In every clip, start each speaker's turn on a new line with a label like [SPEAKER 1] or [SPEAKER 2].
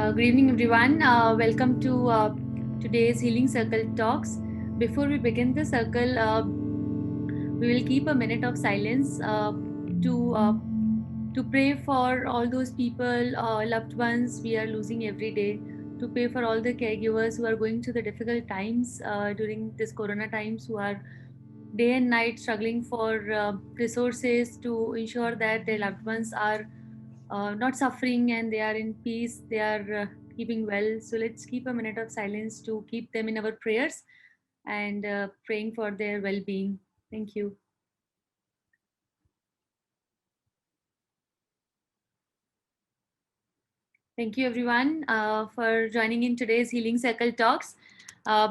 [SPEAKER 1] Good evening, everyone. Welcome to today's Healing Circle Talks. Before we begin the circle, we will keep a minute of silence to uh, to pray for all those people, loved ones we are losing every day. To pray for all the caregivers who are going through the difficult times during this Corona times, who are day and night struggling for resources to ensure that their loved ones are not suffering and they are in peace, they are keeping well. So let's keep a minute of silence to keep them in our prayers and praying for their well being. Thank you. Thank you, everyone, for joining in today's Healing Circle Talks.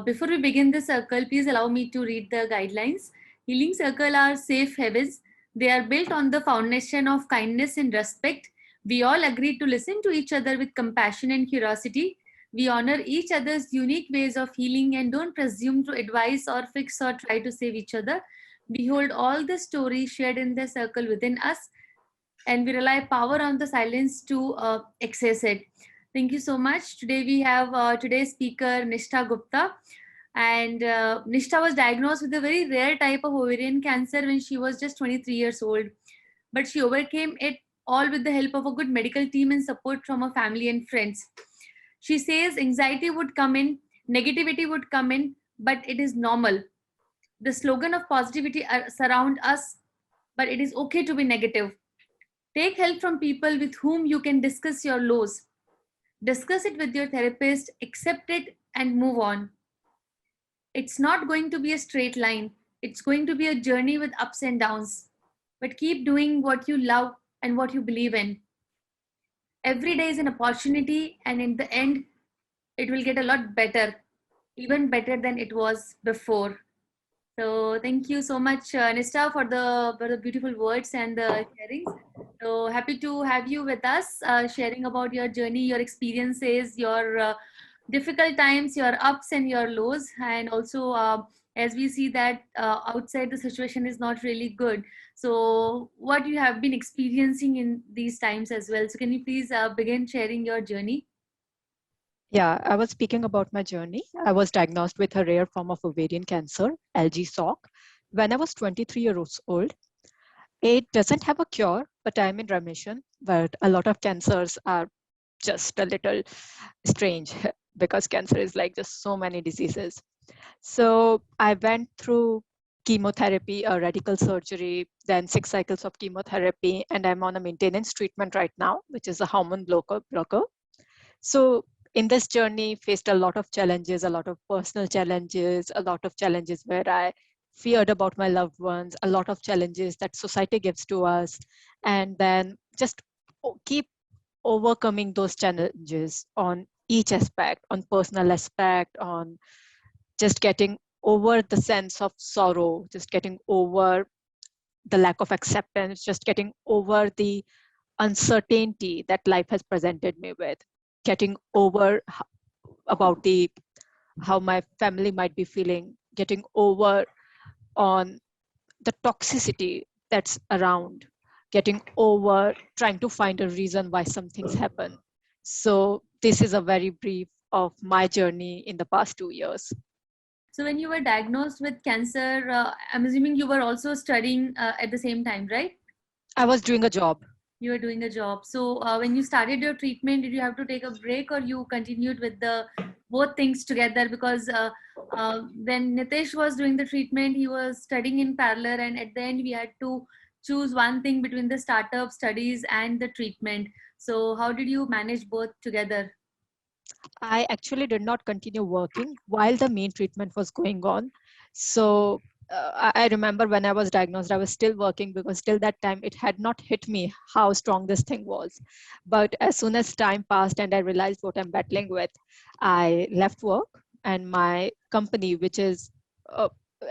[SPEAKER 1] Before we begin the circle, please allow me to read the guidelines. Healing Circle are safe havens. They are built on the foundation of kindness and respect. We all agree to listen to each other with compassion and curiosity. We honor each other's unique ways of healing and don't presume to advise or fix or try to save each other. We hold all the stories shared in the circle within us, and we rely power on the silence to access it. Thank you so much. Today we have today's speaker Nishtha Gupta, and Nishtha was diagnosed with a very rare type of ovarian cancer when she was just 23 years old, but she overcame it all with the help of a good medical team and support from her family and friends. She says anxiety would come in, negativity would come in, but it is normal. The slogan of positivity surround us, but it is okay to be negative. Take help from people with whom you can discuss your lows. Discuss it with your therapist, accept it, and move on. It's not going to be a straight line, it's going to be a journey with ups and downs. But keep doing what you love and what you believe in. Every day is an opportunity, and in the end, it will get a lot better, even better than it was before. So thank you so much, Nista, for the beautiful words and the sharings. So happy to have you with us, sharing about your journey, your experiences, your difficult times, your ups and your lows, and also as we see that outside the situation is not really good. So what you have been experiencing in these times as well. So can you please begin sharing your journey?
[SPEAKER 2] Yeah, I was speaking about my journey. I was diagnosed with a rare form of ovarian cancer, LG-SOC, when I was 23 years old. It doesn't have a cure, but I'm in remission. But a lot of cancers are just a little strange because cancer is like just so many diseases. So I went through chemotherapy, a radical surgery, then 6 cycles of chemotherapy, and I'm on a maintenance treatment right now, which is a hormone blocker. So in this journey, faced a lot of challenges, a lot of personal challenges, a lot of challenges where I feared about my loved ones, a lot of challenges that society gives to us, and then just keep overcoming those challenges on each aspect, on personal aspect, on just getting over the sense of sorrow, just getting over the lack of acceptance, just getting over the uncertainty that life has presented me with, getting over about the how my family might be feeling, getting over on the toxicity that's around, getting over trying to find a reason why some things happen. So this is a very brief of my journey in the past 2 years.
[SPEAKER 1] So when you were diagnosed with cancer, I'm assuming you were also studying at the same time, right?
[SPEAKER 2] I was doing a job.
[SPEAKER 1] You were doing a job. So when you started your treatment, did you have to take a break or you continued with the both things together? Because when Nitesh was doing the treatment, he was studying in parallel, and at the end we had to choose one thing between the startup studies and the treatment. So how did you manage both together?
[SPEAKER 2] I actually did not continue working while the main treatment was going on. So I remember when I was diagnosed, I was still working because till that time it had not hit me how strong this thing was. But as soon as time passed and I realized what I'm battling with, I left work, and my company, which is,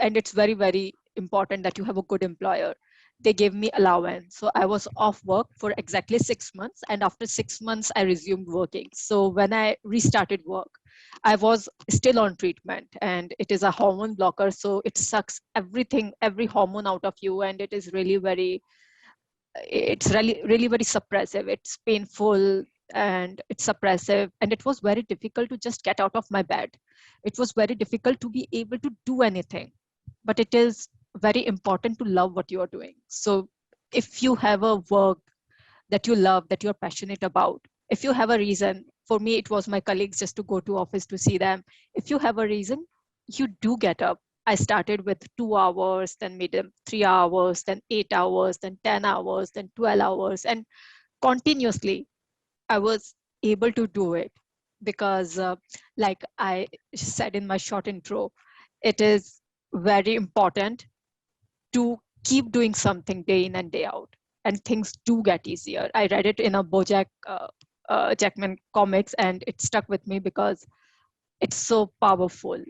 [SPEAKER 2] and it's very, very important that you have a good employer. They gave me allowance. So I was off work for exactly 6 months. And after 6 months, I resumed working. So when I restarted work, I was still on treatment, and it is a hormone blocker. So it sucks everything, every hormone out of you. And it is really very, it's really, really very suppressive. It's painful. and it's suppressive, and it was very difficult to just get out of my bed. It was very difficult to be able to do anything. But it is very important to love what you are doing. So if you have a work that you love, that you're passionate about, if you have a reason, for me it was my colleagues, just to go to office to see them. If you have a reason, you do get up. I started with 2 hours, then made them 3 hours, then 8 hours, then 10 hours, then 12 hours, and continuously I was able to do it because, like I said in my short intro, it is very important to keep doing something day in and day out, and things do get easier. I read it in a Bojack Jackman comics, and it stuck with me because it's so powerful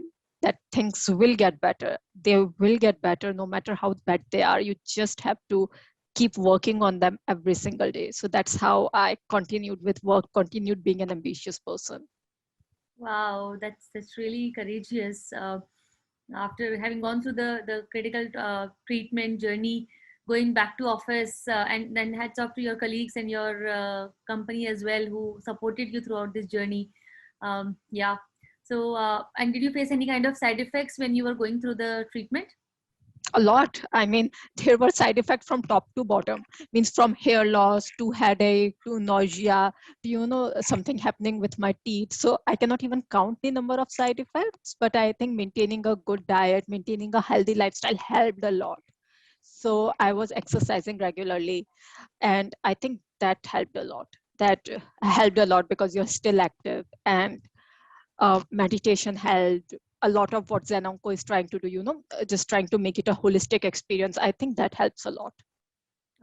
[SPEAKER 2] that things will get better. They will get better no matter how bad they are. You just have to keep working on them every single day. So that's how I continued with work, continued being an ambitious person.
[SPEAKER 1] Wow, that's really courageous. After having gone through the critical treatment journey, going back to office, and then hats off to your colleagues and your company as well, who supported you throughout this journey. Yeah. So, and did you face any kind of side effects when you were going through the treatment?
[SPEAKER 2] A lot. I mean, there were side effects from top to bottom, means from hair loss to headache to nausea to, something happening with my teeth. So I cannot even count the number of side effects, but I think maintaining a good diet, maintaining a healthy lifestyle helped a lot. So I was exercising regularly, and I think that helped a lot. That helped a lot because you're still active, and meditation helped. A lot of what Zenonco is trying to do, just trying to make it a holistic experience. I think that helps a lot.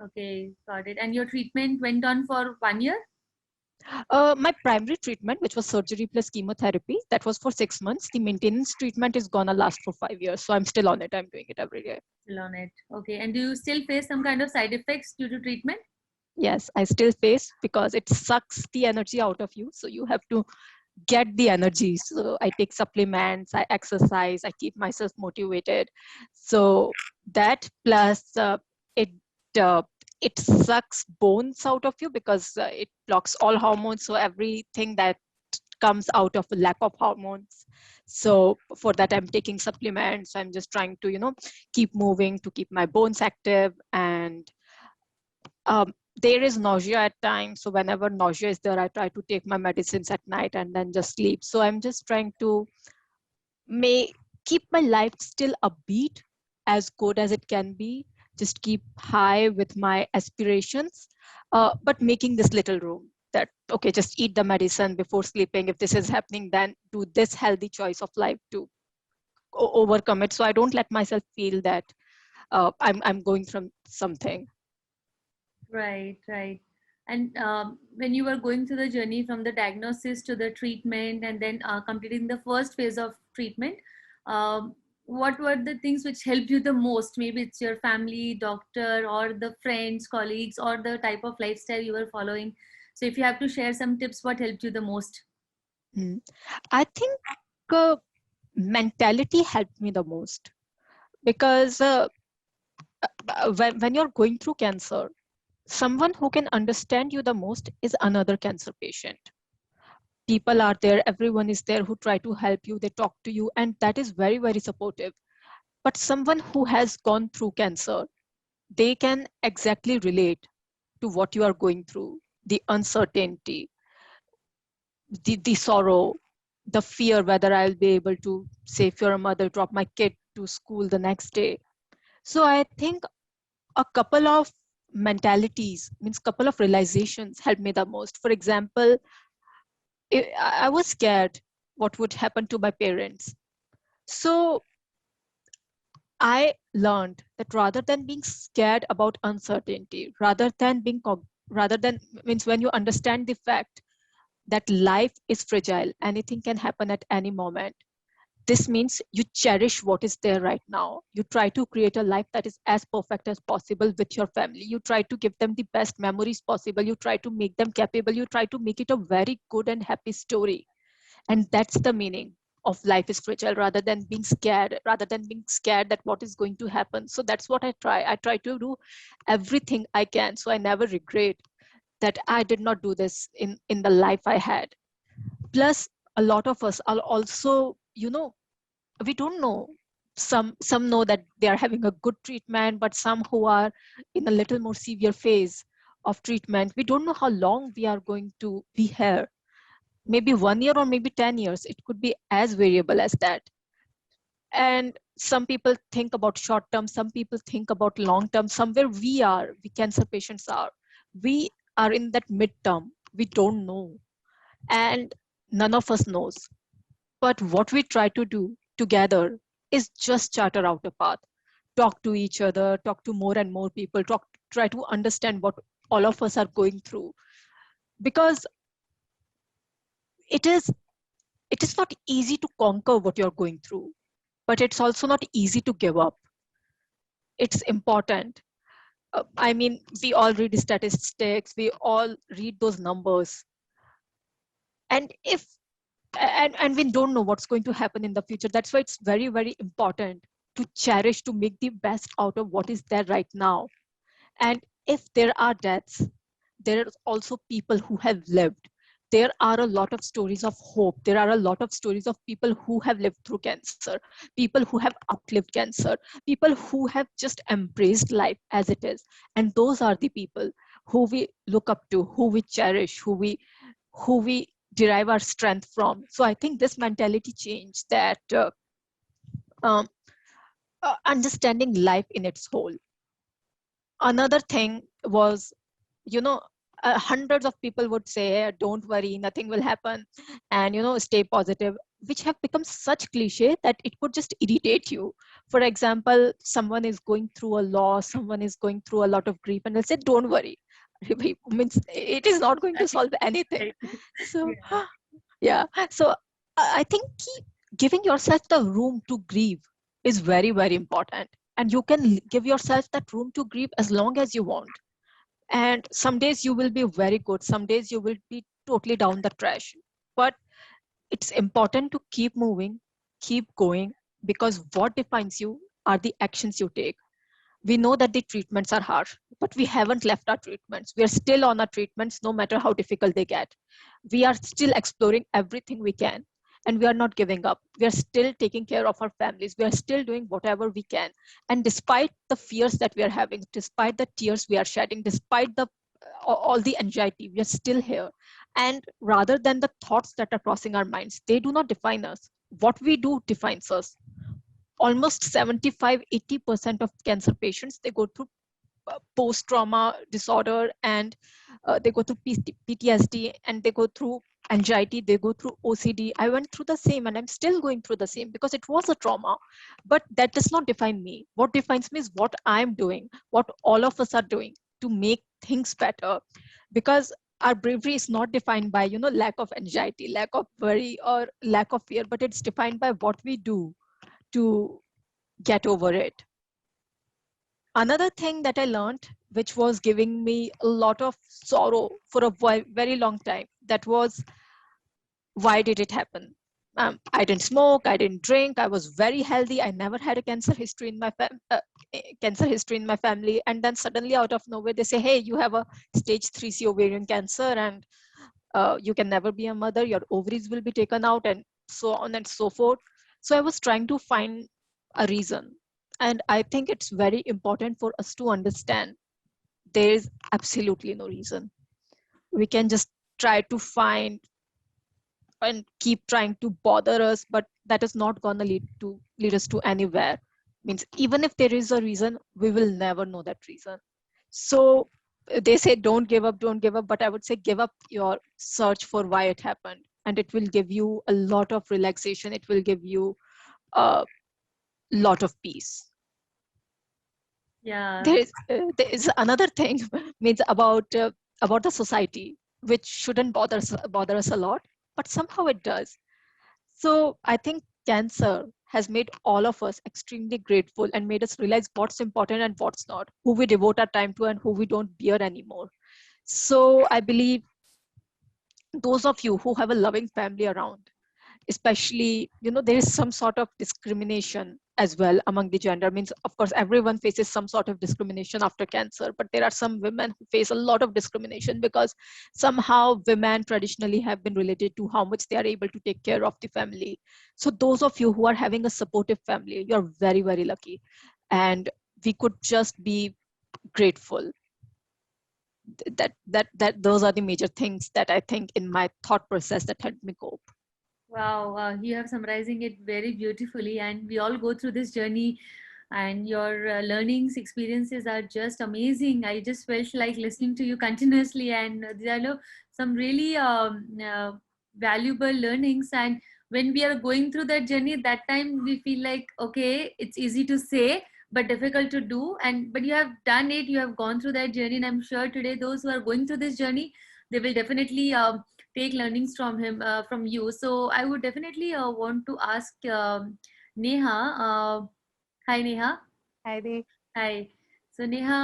[SPEAKER 1] Okay, got it. And your treatment went on for 1 year?
[SPEAKER 2] My primary treatment, which was surgery plus chemotherapy, that was for 6 months. The maintenance treatment is gonna last for 5 years. So I'm still on it. I'm doing it every day.
[SPEAKER 1] Still on it. Okay. And do you still face some kind of side effects due to treatment?
[SPEAKER 2] Yes, I still face because it sucks the energy out of you. So you have to get the energy. So I take supplements, I exercise, I keep myself motivated. So that plus it uh, it sucks bones out of you because it blocks all hormones. So everything that comes out of a lack of hormones. So for that, I'm taking supplements. I'm just trying to, keep moving to keep my bones active. And there is nausea at times. So whenever nausea is there, I try to take my medicines at night and then just sleep. So I'm just trying to keep my life still upbeat, as good as it can be, just keep high with my aspirations, but making this little room that, okay, just eat the medicine before sleeping. If this is happening, then do this healthy choice of life to overcome it. So I don't let myself feel that I'm going from something.
[SPEAKER 1] Right, right. And when you were going through the journey from the diagnosis to the treatment and then completing the first phase of treatment, what were the things which helped you the most? Maybe it's your family, doctor, or the friends, colleagues, or the type of lifestyle you were following. So if you have to share some tips, what helped you the most?
[SPEAKER 2] Hmm. I think uh, mentality helped me the most because when you're going through cancer, someone who can understand you the most is another cancer patient. People are there, everyone is there who try to help you, they talk to you, and that is very, very supportive. But someone who has gone through cancer, they can exactly relate to what you are going through, the uncertainty, the sorrow, the fear whether I'll be able to, say, if you're a mother, drop my kid to school the next day. So I think a couple of mentalities, means couple of realizations helped me the most. For example, I was scared what would happen to my parents. So I learned that rather than being scared about uncertainty, rather than, means when you understand the fact that life is fragile, anything can happen at any moment. This means you cherish what is there right now. You try to create a life that is as perfect as possible with your family. You try to give them the best memories possible. You try to make them capable. You try to make it a very good and happy story. And that's the meaning of life is fragile, rather than being scared that what is going to happen. So that's what I try to do everything I can, so I never regret. that I did not do this in the life I had. Plus, a lot of us are also, we don't know. Some know that they are having a good treatment, but some who are in a little more severe phase of treatment, we don't know how long we are going to be here. Maybe 1 year or maybe 10 years. It could be as variable as that. And some people think about short term, some people think about long term. Somewhere we cancer patients are, we are in that midterm. We don't know, and none of us knows. But what we try to do together is just charter out a path, talk to each other, talk to more and more people, try to understand what all of us are going through. Because it is not easy to conquer what you're going through, but it's also not easy to give up. It's important. I mean, we all read statistics, we all read those numbers. And and we don't know what's going to happen in the future. That's why it's very, very important to cherish, to make the best out of what is there right now. And if there are deaths, there are also people who have lived. There are a lot of stories of hope. There are a lot of stories of people who have lived through cancer, people who have outlived cancer, people who have just embraced life as it is. And those are the people who we look up to, who we cherish, who we derive our strength from. So I think this mentality change, that um, understanding life in its whole. Another thing was, hundreds of people would say, "Hey, don't worry, nothing will happen, and stay positive," which have become such cliche that it could just irritate you. For example, someone is going through a loss, someone is going through a lot of grief, and they'll say, "Don't worry." Means it is not going to solve anything. So yeah, so I think giving yourself the room to grieve is very, very important. And you can give yourself that room to grieve as long as you want. And some days you will be very good, some days you will be totally down the trash. But it's important to keep moving, keep going, because what defines you are the actions you take. We know that the treatments are harsh, but we haven't left our treatments. We are still on our treatments, no matter how difficult they get. We are still exploring everything we can, and we are not giving up. We are still taking care of our families. We are still doing whatever we can. And despite the fears that we are having, despite the tears we are shedding, despite all the anxiety, we are still here. And rather than the thoughts that are crossing our minds, they do not define us. What we do defines us. Almost 75-80% of cancer patients, they go through post-trauma disorder, and they go through PTSD, and they go through anxiety, they go through OCD. I went through the same, and I'm still going through the same, because it was a trauma. But that does not define me. What defines me is what I'm doing, what all of us are doing to make things better. Because our bravery is not defined by lack of anxiety, lack of worry, or lack of fear, but it's defined by what we do to get over it. Another thing that I learned, which was giving me a lot of sorrow for a very long time, that was, why did it happen? I didn't smoke, I didn't drink, I was very healthy. I never had a cancer history in my family. And then suddenly, out of nowhere, they say, "Hey, you have a stage 3C ovarian cancer, and you can never be a mother. Your ovaries will be taken out," and so on and so forth. So I was trying to find a reason. And I think it's very important for us to understand there is absolutely no reason. We can just try to find and keep trying to bother us, but that is not going to lead us to anywhere. Means even if there is a reason, we will never know that reason. So they say, don't give up, but I would say give up your search for why it happened, and it will give you a lot of relaxation. It will give you a lot of peace.
[SPEAKER 1] Yeah.
[SPEAKER 2] There is another thing means about the society, which shouldn't bother us a lot, but somehow it does. So I think cancer has made all of us extremely grateful and made us realize what's important and what's not, who we devote our time to and who we don't bear anymore. So I believe those of you who have a loving family around, especially, there is some sort of discrimination as well among the gender. Means, of course, everyone faces some sort of discrimination after cancer, but there are some women who face a lot of discrimination because somehow women traditionally have been related to how much they are able to take care of the family. So those of you who are having a supportive family, you're very, very lucky. And we could just be grateful. That those are the major things that I think in my thought process that helped me cope.
[SPEAKER 1] Wow, you have summarizing it very beautifully, and we all go through this journey, and your learnings experiences are just amazing. I just felt like listening to you continuously, and there are some really valuable learnings. And when we are going through that journey, that time we feel like, okay, it's easy to say but difficult to do, and but you have done it, you have gone through that journey, and I'm sure today those who are going through this journey, they will definitely take learnings from you. So I would definitely want to ask Neha. Hi Neha.
[SPEAKER 3] Hi Di.
[SPEAKER 1] Hi. So Neha,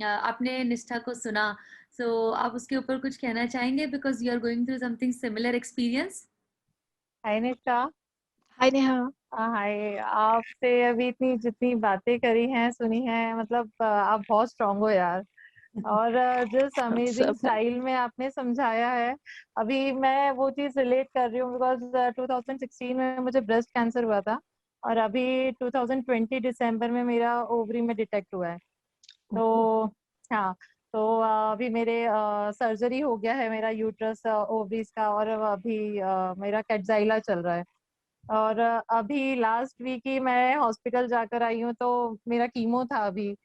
[SPEAKER 1] आपने निष्ठा को सुना, so आप उसके ऊपर कुछ कहना चाहेंगे because you are going through something similar experience?
[SPEAKER 3] Hi Nisha.
[SPEAKER 2] Hi Neha.
[SPEAKER 3] हाय, आपसे अभी इतनी जितनी बातें करी हैं, सुनी हैं, मतलब आप बहुत स्ट्रांग हो यार। और जिस अमेजिंग स्टाइल में आपने समझाया है, अभी मैं वो चीज रिलेट कर रही हूँ बिकॉज 2016 में मुझे ब्रेस्ट कैंसर हुआ था और अभी 2020 दिसंबर में मेरा ओवरी में डिटेक्ट हुआ है। तो हाँ, तो अभी मेरे सर्जरी हो गया है मेरा यूट्रस ओवरीज का, और अभी मेरा कैटजाइला चल रहा है। और अभी लास्ट वीक ही मैं हॉस्पिटल जाकर आई हूँ, तो मेरा कीमो था अभी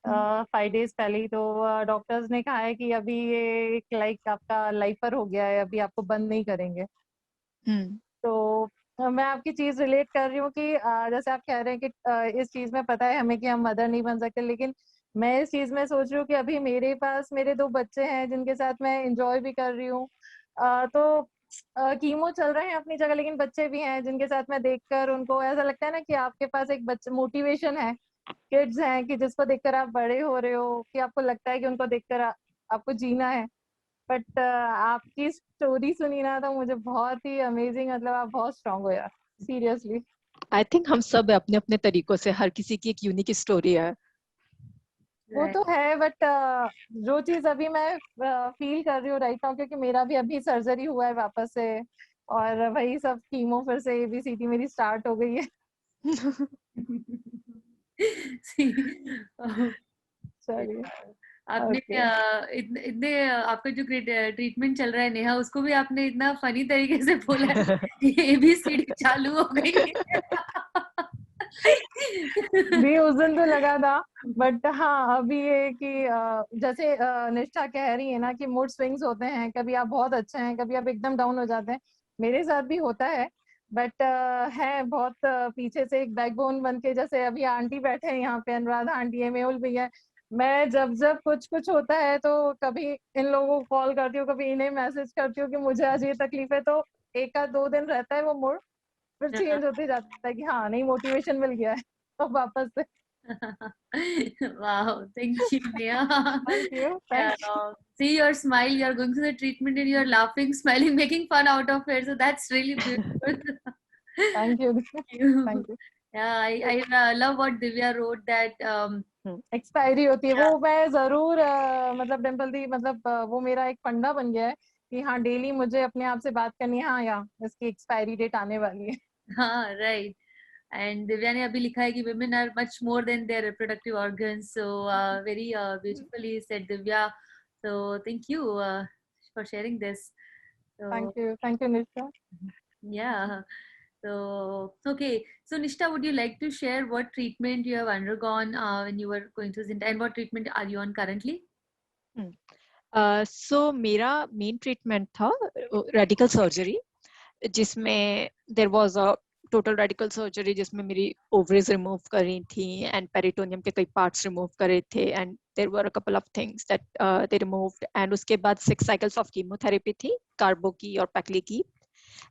[SPEAKER 3] 5 डेज पहले ही। तो डॉक्टर्स ने कहा है कि अभी ये लाइक आपका लाइफर हो गया है, अभी आपको बंद नहीं करेंगे। तो मैं आपकी चीज रिलेट कर रही हूँ कि जैसे आप कह रहे हैं कि इस चीज में पता है हमें कि हम मदर नहीं बन सकते, लेकिन मैं इस चीज में सोच रही हूँ कि अभी मेरे पास मेरे 2 बच्चे हैं जिनके साथ मैं एंजॉय भी कर रही हूँ। तो कीमो चल रहे हैं अपनी जगह, लेकिन बच्चे भी हैं जिनके साथ मैं देखकर उनको ऐसा लगता है ना कि आपके पास एक बच्चे मोटिवेशन है, किड्स हैं कि जिसको देखकर आप बड़े हो रहे हो, कि आपको लगता है कि उनको देखकर आपको जीना है। बट आपकी स्टोरी सुनी ना तो मुझे बहुत ही अमेजिंग, मतलब आप बहुत स्ट्रांग हो यार, सीरियसली।
[SPEAKER 2] आई थिंक हम सब अपने अपने तरीकों से, हर किसी की एक यूनिक स्टोरी है।
[SPEAKER 3] वो तो है, बट जो चीज अभी मैं फील कर रही हूँ राइट नाउ, क्योंकि मेरा भी अभी सर्जरी हुआ है वापस से, और वही सब कीमो फिर से एबीसीडी मेरी स्टार्ट हो गई है। चलिए,
[SPEAKER 1] आपने इतने आपका जो ट्रीटमेंट चल रहा है नेहा, उसको भी आपने इतना फनी तरीके से बोला कि एबीसीडी चालू हो गई।
[SPEAKER 3] भी उस दिन तो लगा था, बट हाँ अभी ये कि जैसे निष्ठा कह रही है ना कि मूड स्विंग्स होते हैं, कभी आप बहुत अच्छे हैं, कभी आप एकदम डाउन हो जाते हैं, मेरे साथ भी होता है। बट है बहुत पीछे से एक बैकबोन बन के, जैसे अभी आंटी बैठे हैं यहाँ पे, अनुराधा आंटी है, मेहुल भैया, मैं जब जब कुछ कुछ होता है तो कभी इन लोगों को कॉल करती हूँ, कभी इन्हें मैसेज करती हूँ कि मुझे आज ये तकलीफ है, तो 1 या 2 दिन रहता है वो मूड, फिर चेंज होते जाता है कि हाँ नहीं मोटिवेशन मिल गया है तो वापस से।
[SPEAKER 1] Wow, thank you, Neha.
[SPEAKER 3] Thank you.
[SPEAKER 1] Yeah,
[SPEAKER 3] Thank you.
[SPEAKER 1] see your smile, you're going through the treatment and you're laughing, smiling, making fun out of it. So that's really beautiful.
[SPEAKER 3] Thank you. Thank you.
[SPEAKER 1] Yeah, I love what Divya wrote that.
[SPEAKER 3] Expiry होती है वो मैं जरूर मतलब डिम्पल दी, मतलब वो मेरा एक फंडा बन गया है कि हाँ डेली मुझे अपने आप से बात करनी है, हाँ या इसकी एक्सपायरी डेट आने वाली है।
[SPEAKER 1] हाँ, right. And Divya ने अभी लिखा है कि women are much more than their reproductive organs. So very beautifully said, Divya. So thank you for sharing this. So,
[SPEAKER 3] Thank you Nisha.
[SPEAKER 1] Yeah. So okay. So Nishta, would you like to share what treatment you have undergone when you were going through Zinta, and what treatment are you on currently?
[SPEAKER 2] So मेरा main treatment था radical surgery, जिसमें there was a total radical surgery जिसमें मेरी ovaries remove करी थी and peritoneum के कई parts remove करे थे, and there were a couple of things that they removed, and उसके बाद 6 साइकिल्स ऑफ कीमोथेरेपी थी, कार्बो की और पैक्ली की,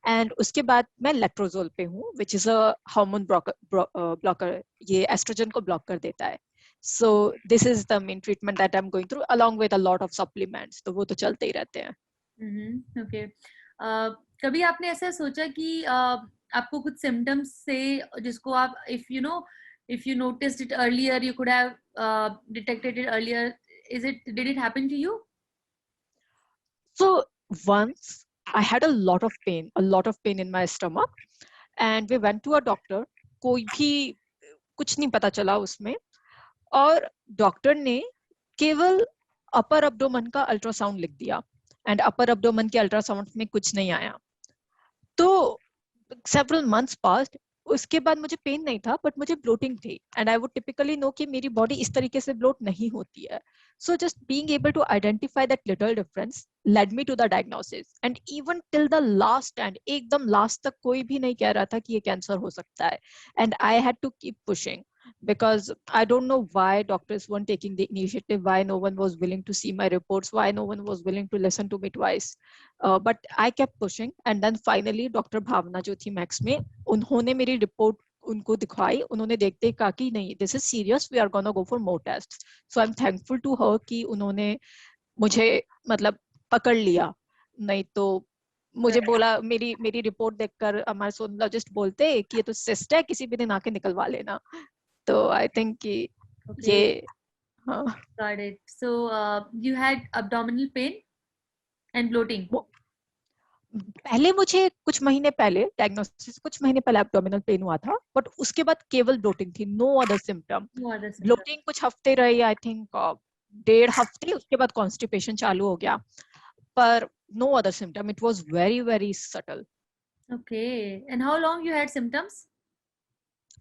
[SPEAKER 2] एंड उसके बाद मैं लेट्रोजोल पे हूँ, which is a hormone blocker, ये एस्ट्रोजन को ब्लॉक कर देता है। So this is the main treatment that I'm going through, along with a lot of supplements. तो वो तो चलते ही रहते हैं।
[SPEAKER 1] Okay. कभी आपने ऐसा सोचा कि आपको कुछ सिम्टम्स से जिसको आप if you noticed it earlier, you could have detected it earlier. Did it happen to you?
[SPEAKER 2] So once I had a lot of pain in my stomach, and we went to a doctor. कोई भी कुछ नहीं पता चला उसमें, और doctor ने केवल अपर अब्डोमन का अल्ट्रासाउंड लिख दिया, एंड अपर अब्डोमन के अल्ट्रासाउंड में कुछ नहीं आया. तो several months passed. उसके बाद मुझे पेन नहीं था, बट मुझे ब्लोटिंग थी, and I would typically know कि मेरी बॉडी इस तरीके से ब्लोट नहीं होती है. So just being able to identify that little difference led me to the diagnosis, and even till the last end एकदम लास्ट तक कोई भी नहीं कह रहा था कि ये कैंसर हो सकता है, and I had to keep pushing because I don't know why doctors weren't taking the initiative, why no one was willing to see my reports, why no one was willing to listen to me twice. But I kept pushing, and then finally Dr. Bhavna जो थी max में, उन्होंने मेरी report उनको दिखाई. उन्होंने देखते ही कहा कि नहीं, this is serious, we are gonna go for more tests. So I'm thankful to her कि उन्होंने मुझे मतलब पकड़ लिया. नहीं तो मुझे बोला, मेरी रिपोर्ट देखकर हमारे सोनोलॉजिस्ट बोलते कि ये तो सिस्ट है, किसी भी दिन आके निकलवा लेना. तो आई थिंक कि ये हाँ.
[SPEAKER 1] Got it. So you had abdominal pain and bloating.
[SPEAKER 2] पहले मुझे कुछ महीने पहले डायग्नोसिस, कुछ महीने पहले एब्डोमिनल पेन हुआ था, बट उसके बाद केवल ब्लोटिंग थी, नो अदर सिम्टम. ब्लोटिंग कुछ हफ्ते रही, आई थिंक 1.5 हफ्ते, उसके बाद कॉन्स्टिपेशन चालू हो गया, पर no other symptom. It was very very subtle.
[SPEAKER 1] Okay. And how long you had symptoms?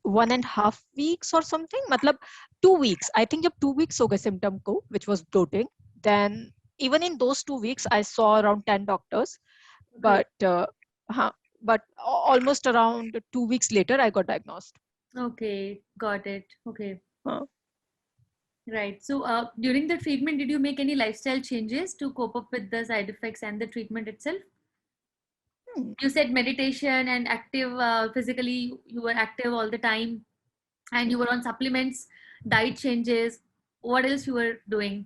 [SPEAKER 2] 1.5 weeks or something, मतलब 2 weeks. I think जब 2 weeks हो गए symptom को, which was bloating, then even in those 2 weeks I saw around 10 doctors.
[SPEAKER 1] Okay.
[SPEAKER 2] But almost around 2 weeks later I got diagnosed.
[SPEAKER 1] Okay, got it. Okay.
[SPEAKER 2] Huh.
[SPEAKER 1] Right. So during the treatment, did you make any lifestyle changes to cope up with the side effects and the treatment itself? You said meditation and active, physically you were active all the time, and you were on supplements, diet changes. What else you were doing?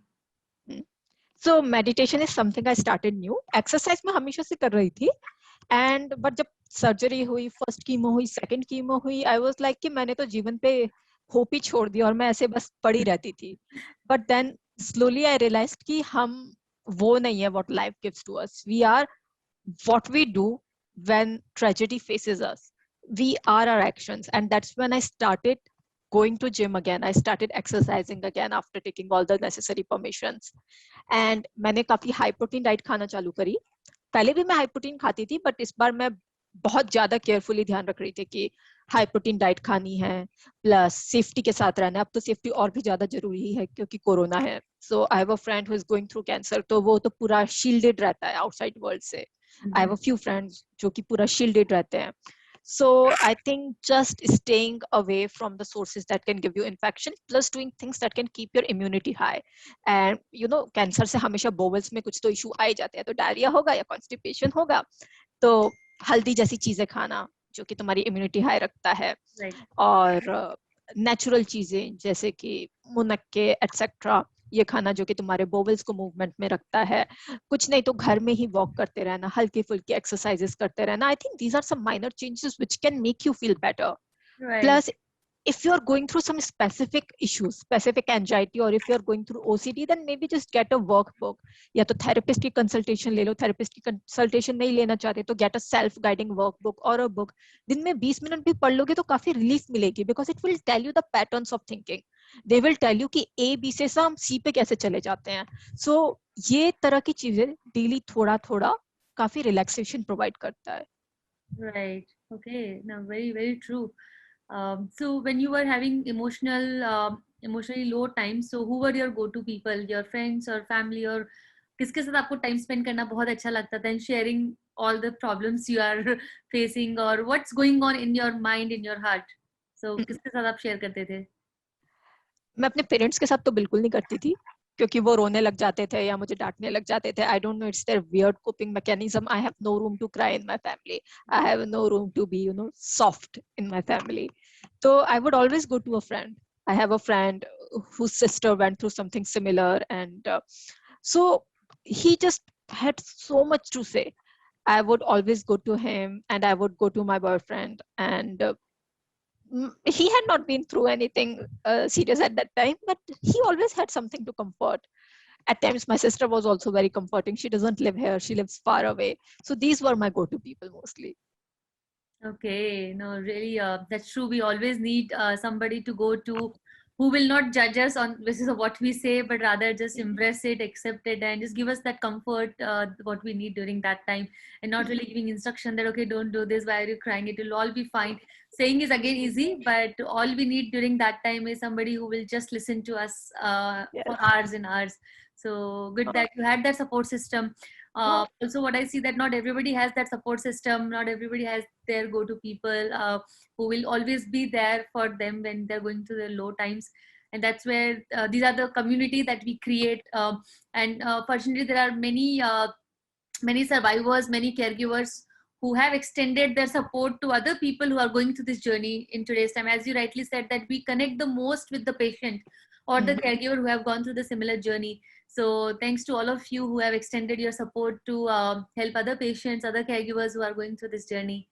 [SPEAKER 2] So meditation is something I started new. Exercise मैं हमेशा से कर रही थी, and but जब surgery हुई, first chemo हुई, second chemo हुई, I was like कि मैंने तो जीवन पे होप ही छोड़ दिया और मैं ऐसे बस पड़ी रहती थी. But then slowly I realized कि हम वो नहीं है what life gives to us. We are what we do when tragedy faces us. We are our actions, and that's when I started going to gym again. I started exercising again after taking all the necessary permissions. And मैंने काफी high protein diet खाना चालू करी. पहले भी मैं high protein खाती थी, बट इस बार मैं बहुत ज्यादा केयरफुली ध्यान रख रही थी कि हाई प्रोटीन डाइट खानी है, प्लस सेफ्टी के साथ रहना है. अब तो सेफ्टी और भी ज्यादा जरूरी है क्योंकि कोरोना है. So I have a friend who is going through cancer, तो वो तो पूरा शील्डेड रहता है आउटसाइड वर्ल्ड से. I have a few friends जो कि पूरा shielded रहते हैं. So I think just staying away from the sources that can give you infection, plus doing things that can keep your immunity high. And you know, cancer से हमेशा bowels में कुछ तो issue आ ही जाते हैं, तो diarrhea होगा या constipation होगा, तो हल्दी जैसी चीजें खाना जो कि तुम्हारी immunity high रखता है.
[SPEAKER 1] Right.
[SPEAKER 2] और नेचुरल चीजें जैसे कि मुनक्के एटसेट्रा, ये खाना जो कि तुम्हारे बोवल्स को मूवमेंट में रखता है. कुछ नहीं तो घर में ही वॉक करते रहना, हल्की फुल्की एक्सरसाइजेस करते रहना. I think these are some minor changes which can make you feel better.
[SPEAKER 1] Right.
[SPEAKER 2] Plus, if you're going through some specific issues, specific anxiety, or if you're going through OCD, then maybe just get a workbook. या तो therapist की consultation ले लो. therapist की consultation नहीं लेना चाहते तो get a self-guiding workbook or a book. दिन में 20 मिनट भी पढ़ लोगे तो काफी relief मिलेगी, because it will tell you the patterns of thinking. They will tell you कि A B से हम C पे कैसे चले जाते हैं. So ये तरह की चीजें daily थोड़ा थोड़ा काफी relaxation provide करता है.
[SPEAKER 1] Right. Okay. Now, very, very true. So when you were having emotionally low times, so who were your go-to people, your friends or family, or किसके साथ आपको time spend करना बहुत अच्छा लगता था, and sharing all the problems you are facing or what's going on in your mind, in your heart? So किसके साथ आप share करते थे?
[SPEAKER 2] मैं अपने पेरेंट्स के साथ तो बिल्कुल नहीं करती थी क्योंकि वो रोने लग जाते थे या मुझे डांटने लग जाते थे. I don't know, it's their weird coping mechanism. I have no room to cry in my family. I have no room to be soft in my family. तो I would always go to a friend. I have a friend whose sister went through something similar, and so he just had so much to say. I would always go to him and I would go to my boyfriend, and he had not been through anything serious at that time, but he always had something to comfort. At times, my sister was also very comforting. She doesn't live here, she lives far away. So these were my go-to people mostly.
[SPEAKER 1] Okay, no, really, that's true. We always need somebody to go to who will not judge us on basis of what we say, but rather just embrace it, accept it, and just give us that comfort, what we need during that time, and not really giving instruction that, okay, don't do this, why are you crying? It will all be fine. Saying is again easy, but all we need during that time is somebody who will just listen to us
[SPEAKER 2] Yes.
[SPEAKER 1] for hours and hours. So good that you had that support system. Also, what I see that not everybody has that support system. Not everybody has their go-to people who will always be there for them when they're going through the low times. And that's where these are the community that we create. And fortunately, there are many survivors, many caregivers who have extended their support to other people who are going through this journey in today's time. As you rightly said, that we connect the most with the patient or the caregiver who have gone through the similar journey. So thanks to all of you who have extended your support to help other patients, other caregivers who are going through this journey.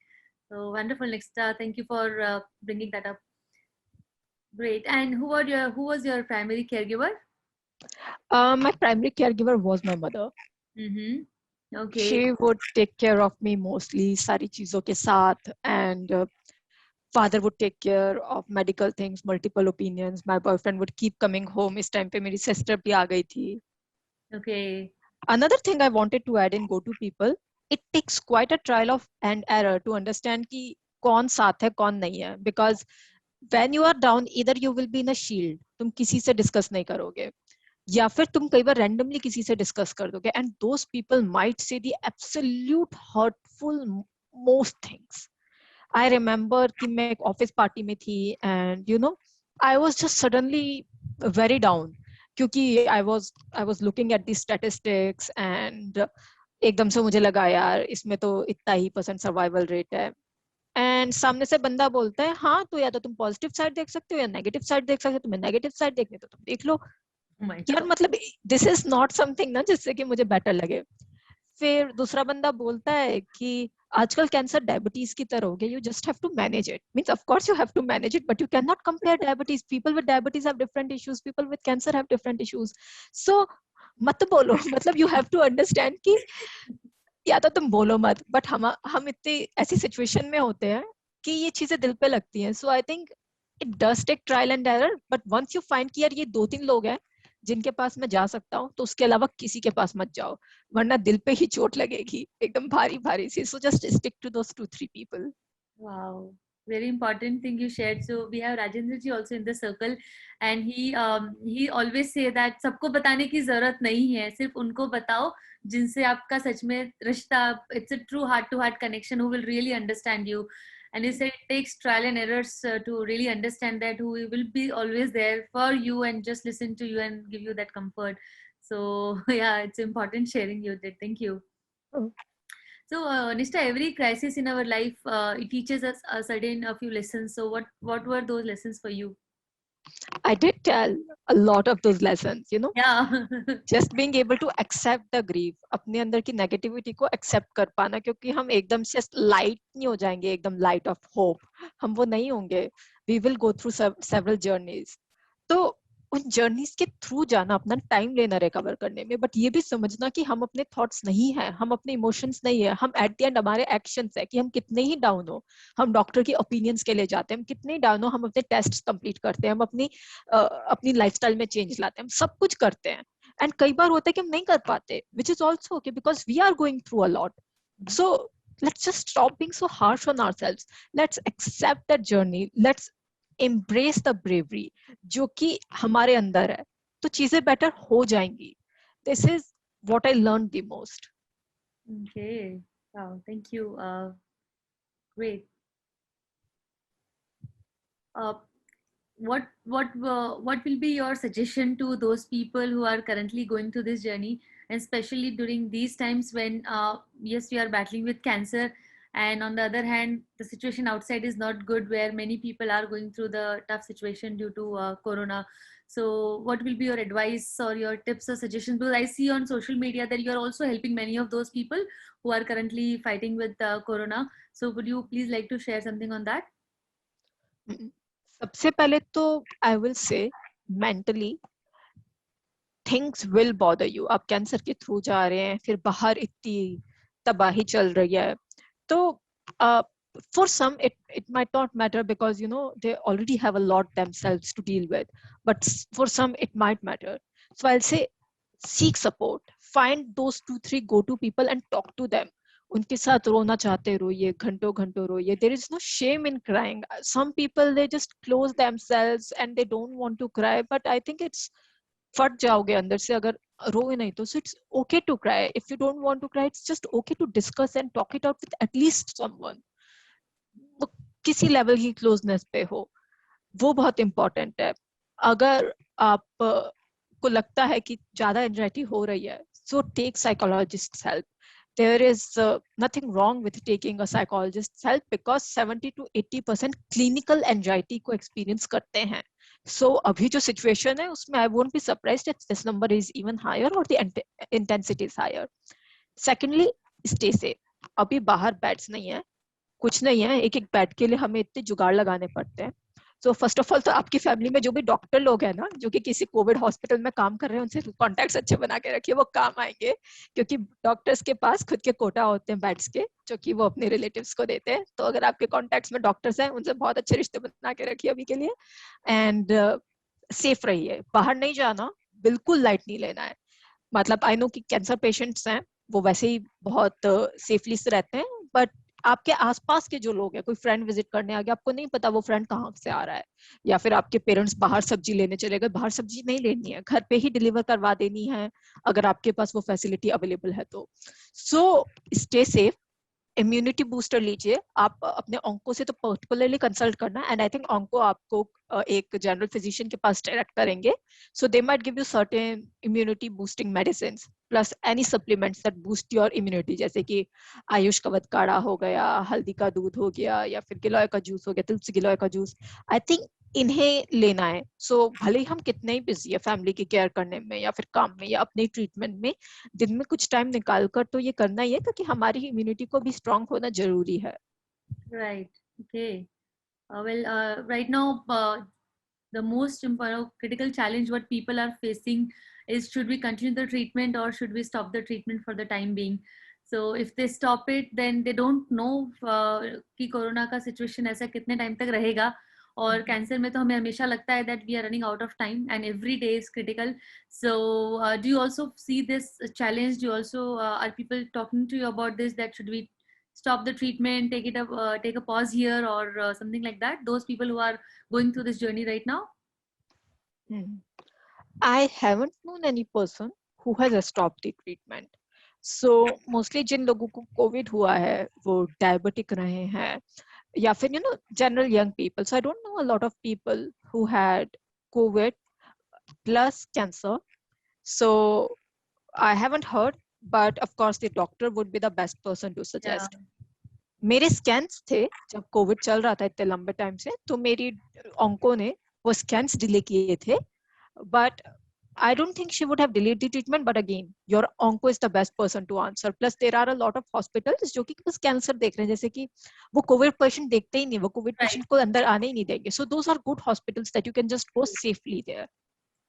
[SPEAKER 1] So wonderful, Nixta. Thank you for bringing that up. Great. And who was your primary caregiver?
[SPEAKER 2] My primary caregiver was my mother.
[SPEAKER 1] Mm-hmm. Okay.
[SPEAKER 2] She would take care of me mostly सारी चीजों के साथ, and father would take care of medical things, multiple opinions. My boyfriend would keep coming home. इस time पे मेरी sister भी आ गई थी.
[SPEAKER 1] Okay.
[SPEAKER 2] Another thing I wanted to add in go to people, it takes quite a trial of and error to understand कि कौन साथ है कौन नहीं है, because when you are down, either you will be in a shield, तुम किसी से discuss नहीं करोगे, या फिर तुम कई बार randomly किसी से discuss कर दोगे, and those people might say the absolute hurtful most things. I remember कि मैं एक office party में थी, and you know, I was just suddenly very down क्योंकि I was looking at the statistics, and एकदम से मुझे लगा यार इसमें तो इतना ही % सर्वाइवल रेट है, एंड सामने से बंदा बोलता है हाँ तो या तो तुम पॉजिटिव साइड देख सकते हो या नेगेटिव साइड देख सकते हो, तुम्हें नेगेटिव साइड देखनी तो तुम देख लो.
[SPEAKER 1] Oh my
[SPEAKER 2] यार
[SPEAKER 1] God.
[SPEAKER 2] मतलब दिस इज नॉट समथिंग ना जिससे कि मुझे बेटर लगे. फिर दूसरा बंदा बोलता है कि आजकल कैंसर डायबिटीज की तरह हो गया, you just have to manage it. Means of course you have to manage it, but you can not compare diabetes. People with diabetes have different issues, people with cancer have different issues. So मत बोलो, मतलब you have to understand कि या तो तुम बोलो मत, but हम इतने ऐसी सिचुएशन में होते हैं कि ये चीजें दिल पे लगती हैं. So I think it does take trial and error, but once you find कि यार ये 2-3 लोग हैं जिनके पास मैं जा सकता हूँ, तो उसके अलावा किसी के पास मत जाओ, वरना दिल पे ही चोट लगेगी एकदम भारी भारी सी. So just stick to those 2-3 people.
[SPEAKER 1] Wow, very important thing you shared. So we have Rajendra ji also in the circle, and he always say that सबको बताने की जरूरत नहीं है, सिर्फ उनको बताओ जिनसे आपका सच में रिश्ता, it's a true heart to heart connection, who will really understand you. And he said it takes trial and errors to really understand that, who will be always there for you and just listen to you and give you that comfort. So yeah, it's important sharing you did. Thank you.
[SPEAKER 2] Oh.
[SPEAKER 1] So, Nishta, every crisis in our life, it teaches us a few lessons. So, what were those lessons for you?
[SPEAKER 2] I did tell a lot of those lessons, you know.
[SPEAKER 1] Yeah.
[SPEAKER 2] Just being able to accept the grief, अपने अंदर की negativity को accept कर पाना, क्योंकि हम एकदम से light नहीं हो जाएंगे, एकदम light of hope, हम वो नहीं होंगे. We will go through several journeys. तो उन जर्नीज के थ्रू जाना, अपना टाइम लेना रिकवर करने में, बट ये भी समझना कि हम अपने थॉट्स नहीं है, हम अपने इमोशंस नहीं है, हम एट द एंड हमारे एक्शंस है कि हम कितने ही डाउन हो, हम डॉक्टर की ओपिनियंस के लिए जाते हैं, हम कितने ही डाउन हो, हम अपने टेस्ट कंप्लीट करते हैं, हम अपनी लाइफस्टाइल में चेंज लाते हैं, हम सब कुछ करते हैं. एंड कई बार होता है कि हम नहीं कर पाते, which is also okay, because we are going through a lot. So let's just stop being so harsh on ourselves. Let's accept that journey. Let's embrace the bravery जो कि हमारे अंदर है, तो चीजें बेटर हो जाएंगी. This is what I learned the most.
[SPEAKER 1] Okay. Wow. Thank you. Great. What will be your suggestion to those people who are currently going through this journey, and especially during these times when yes, we are battling with cancer, and on the other hand the situation outside is not good, where many people are going through the tough situation due to corona. So what will be your advice or your tips or suggestions? Because I see on social media that you are also helping many of those people who are currently fighting with corona. So would you please like to share something on that?
[SPEAKER 2] सबसे पहले तो I will say mentally things will bother you. आप cancer के through जा रहे हैं, फिर बाहर इतनी तबाही चल रही है, तो for some it might not matter because you know they already have a lot themselves to deal with, but for some it might matter. So I'll say seek support, find those 2-3 go-to people and talk to them. उनके साथ रोना चाहते रोइए, घंटों घंटों रोइए. There is no shame in crying. Some people they just close themselves and they don't want to cry, but I think it's फट जाओगे अंदर से अगर रोए नहीं तो. So it's okay to cry. If you don't want to cry, it's just okay to discuss and talk it out with at least someone. वो किसी लेवल की क्लोजनेस पे हो, वो बहुत इंपॉर्टेंट है. अगर आप को लगता है कि ज्यादा एंजाइटी हो रही है, so take psychologist's help. There is nothing wrong with taking a psychologist's help because 70 to 80% clinical anxiety को experience करते हैं. So अभी जो situation है उसमें I won't be surprised if this number is even higher or the intensity is higher. Secondly, stay safe. अभी बाहर beds नहीं है, कुछ नहीं है, एक एक बेड के लिए हमें इतने जुगाड़ लगाने पड़ते हैं. सो फर्स्ट ऑफ ऑल तो आपकी फैमिली में जो भी डॉक्टर लोग हैं ना, जो कि किसी कोविड हॉस्पिटल में काम कर रहे हैं, उनसे कॉन्टैक्ट्स अच्छे बना के रखिए, वो काम आएंगे. क्योंकि डॉक्टर्स के पास खुद के कोटा होते हैं बेड्स के, जो कि वो अपने रिलेटिव्स को देते हैं. तो अगर आपके कॉन्टैक्ट्स में डॉक्टर्स हैं, उनसे बहुत अच्छे रिश्ते बना के रखिए अभी के लिए. एंड सेफ रहिए, बाहर नहीं जाना, बिल्कुल लाइट नहीं लेना है. मतलब आई नो कि कैंसर पेशेंट्स हैं वो वैसे ही बहुत सेफली से रहते हैं, बट आपके आसपास के जो लोग हैं, कोई फ्रेंड विजिट करने आ गया, आपको नहीं पता वो फ्रेंड कहाँ से आ रहा है, या फिर आपके पेरेंट्स बाहर सब्जी लेने चले गए, बाहर सब्जी नहीं लेनी है, घर पे ही डिलीवर करवा देनी है अगर आपके पास वो फैसिलिटी अवेलेबल है तो. So stay safe, immunity booster लीजिए. आप अपने ऑन्को से तो पर्टिकुलरली कंसल्ट करना, एंड आई थिंक ऑन्को आपको एक जनरल फिजिशियन के पास डायरेक्ट करेंगे. So they might give you certain immunity boosting medicine plus any supplements that boost your immunity, जैसे कि आयुष कवच काढ़ा हो गया, हल्दी का दूध हो गया, या फिर गिलोय का जूस हो गया, तुलसी गिलोय का जूस. आई थिंक इन्हें लेना है. सो भले ही हम कितने ही बिजी है फैमिली की केयर करने में या फिर काम में या अपने ट्रीटमेंट में, दिन में कुछ टाइम निकाल कर तो ये करना ही है, क्योंकि हमारी इम्यूनिटी को भी स्ट्रांग होना जरूरी है.
[SPEAKER 1] Right. Okay. Right now, the most important critical challenge what people are facing is, should we continue the treatment or should we stop the treatment for the time being? So if they stop it, then they don't know कि corona का situation ऐसा कितने time तक रहेगा. और cancer में तो हमें हमेशा लगता है that we are running out of time and every day is critical. So do you also see this challenge? Do you also are people talking to you about this, that should we stop the treatment, take a pause here, or something like that? Those people who are going through this journey right now?
[SPEAKER 2] I haven't known any person who has stopped the treatment. So mostly जिन लोगों को Covid हुआ है वो diabetic रहे हैं, या फिर general young people. So I don't know a lot of people who had COVID plus cancer. So I haven't heard, but of course the doctor would be the best person to suggest.
[SPEAKER 1] Yeah.
[SPEAKER 2] मेरे scans थे जब Covid चल रहा था इतने लंबे time से, तो मेरी ऑन्को ने वो स्कैन्स डिले किए थे, but I don't think she would have delayed the treatment. But again, your onco is the best person to answer. Plus there are a lot of hospitals जो कि बस कैंसर देख रहे हैं, जैसे कि वो कोविड पेशेंट देखते ही नहीं, वो कोविड पेशेंट को अंदर आने ही नहीं देंगे. So those are good hospitals that you can just go safely there.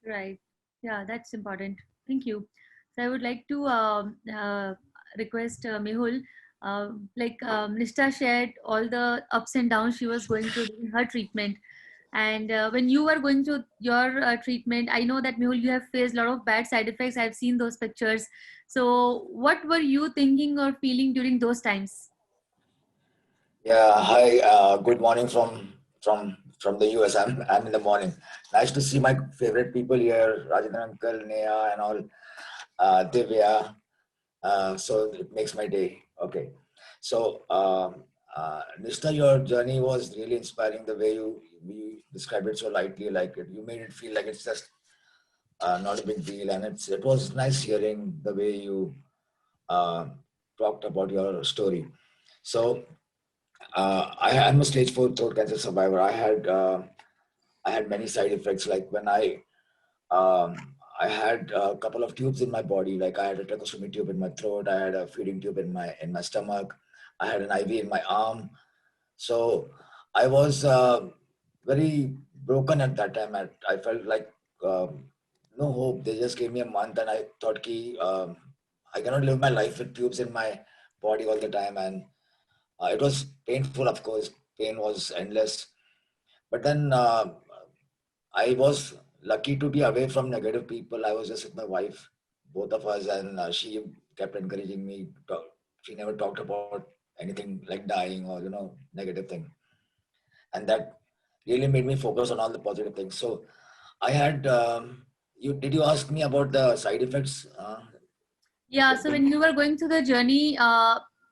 [SPEAKER 1] Right. Yeah, that's important. Thank you. So I would like to request Mehul, Nishta shared all the ups and downs she was going through in her treatment. And when you were going through your treatment, I know that Mehul, you have faced a lot of bad side effects. I've seen those pictures. So what were you thinking or feeling during those times?
[SPEAKER 4] Yeah, hi. Good morning from the US. I'm in the morning. Nice to see my favorite people here, Rajendra Uncle, Neha, and all, Divya. So it makes my day. Okay. So Nishta, your journey was really inspiring. The way you described it so lightly, like you made it feel like it's just not a big deal, and it was nice hearing the way you talked about your story. So. I'm a stage 4 throat cancer survivor. I had many side effects. Like when I I had a couple of tubes in my body, like I had a tracheostomy tube in my throat, I had a feeding tube in my stomach, I had an IV in my arm. So I was very broken at that time. I felt like no hope. They just gave me a month, and I thought, ki, I cannot live my life with tubes in my body all the time. And it was painful, of course. Pain was endless. But then I was lucky to be away from negative people. I was just with my wife, both of us, and she kept encouraging me. She never talked about anything like dying or negative thing, and that really made me focus on all the positive things. So I had you. Did you ask me about the side effects?
[SPEAKER 1] Yeah, so when you were going through the journey,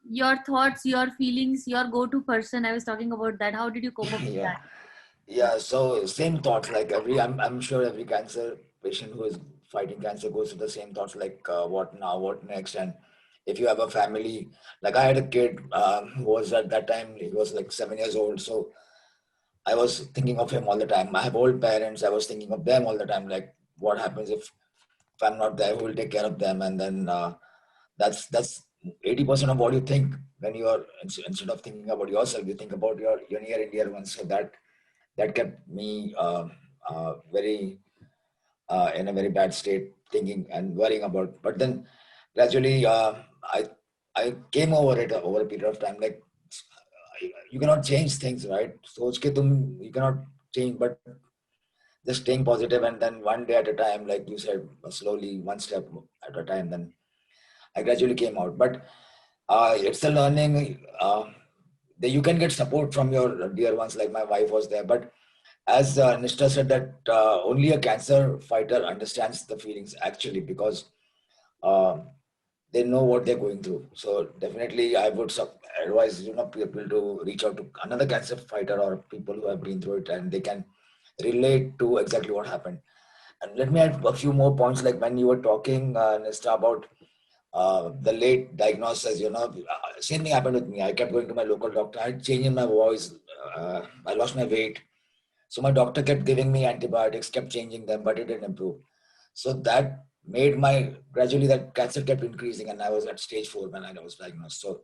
[SPEAKER 1] your thoughts, your feelings, your go-to person, I was talking about that. How did you cope up with
[SPEAKER 4] Yeah.
[SPEAKER 1] that?
[SPEAKER 4] Yeah, so same thoughts like I'm sure every cancer patient who is fighting cancer goes through the same thoughts like what now, what next, and if you have a family, like I had a kid who was at that time he was like 7 years old, so I was thinking of him all the time. I have old parents, I was thinking of them all the time, like what happens if I'm not there, who will take care of them, and then that's 80% of what you think when you are instead of thinking about yourself, you think about your near and dear ones, so that kept me very in a very bad state, thinking and worrying about. But then gradually, I came over it over a period of time. Like you cannot change things, right? सोच के तुम you cannot change, but just staying positive and then one day at a time, like you said, slowly, one step at a time. Then I gradually came out, but it's a learning. That you can get support from your dear ones, like my wife was there, but as Nishta said that only a cancer fighter understands the feelings actually because um, they know what they're going through. So definitely I would advise people to reach out to another cancer fighter or people who have been through it and they can relate to exactly what happened. And let me add a few more points like when you were talking Nishta about the late diagnosis, same thing happened with me. I kept going to my local doctor. I had change in my voice. I lost my weight. So my doctor kept giving me antibiotics, kept changing them, but it didn't improve. So that made my gradually that cancer kept increasing, and I was at stage 4 when I was diagnosed. So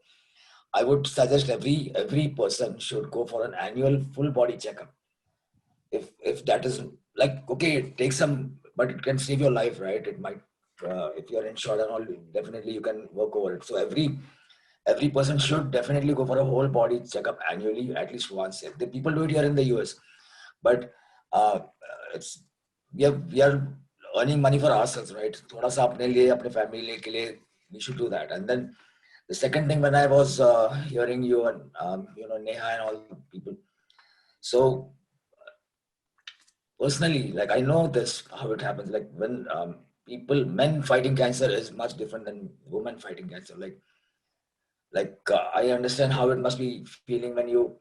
[SPEAKER 4] I would suggest every person should go for an annual full body checkup. If that is like okay, it takes some, but it can save your life, right? It might if you're insured and all, definitely you can work over it. So every person should definitely go for a whole body checkup annually, at least once. The people do it here in the US, but uh, it's we are earning money for ourselves, right? थोड़ा सा अपने लिए अपने family के लिए we should do that. And then the second thing when I was hearing you and Neha and all people, so personally, like I know this how it happens. Like when men fighting cancer is much different than women fighting cancer. I understand how it must be feeling when you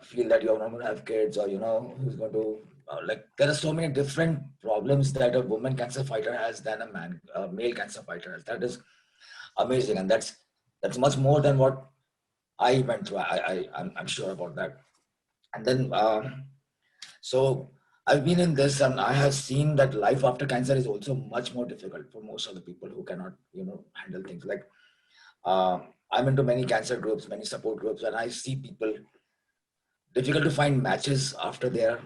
[SPEAKER 4] feel that you're not going to have kids or who's going to like there are so many different problems that a woman cancer fighter has than a male cancer fighter has. That is amazing, and that's much more than what I went through. I'm sure about that. And then so I've been in this and I have seen that life after cancer is also much more difficult for most of the people who cannot handle things like I'm into many cancer groups, many support groups, and I see people difficult to find matches after they're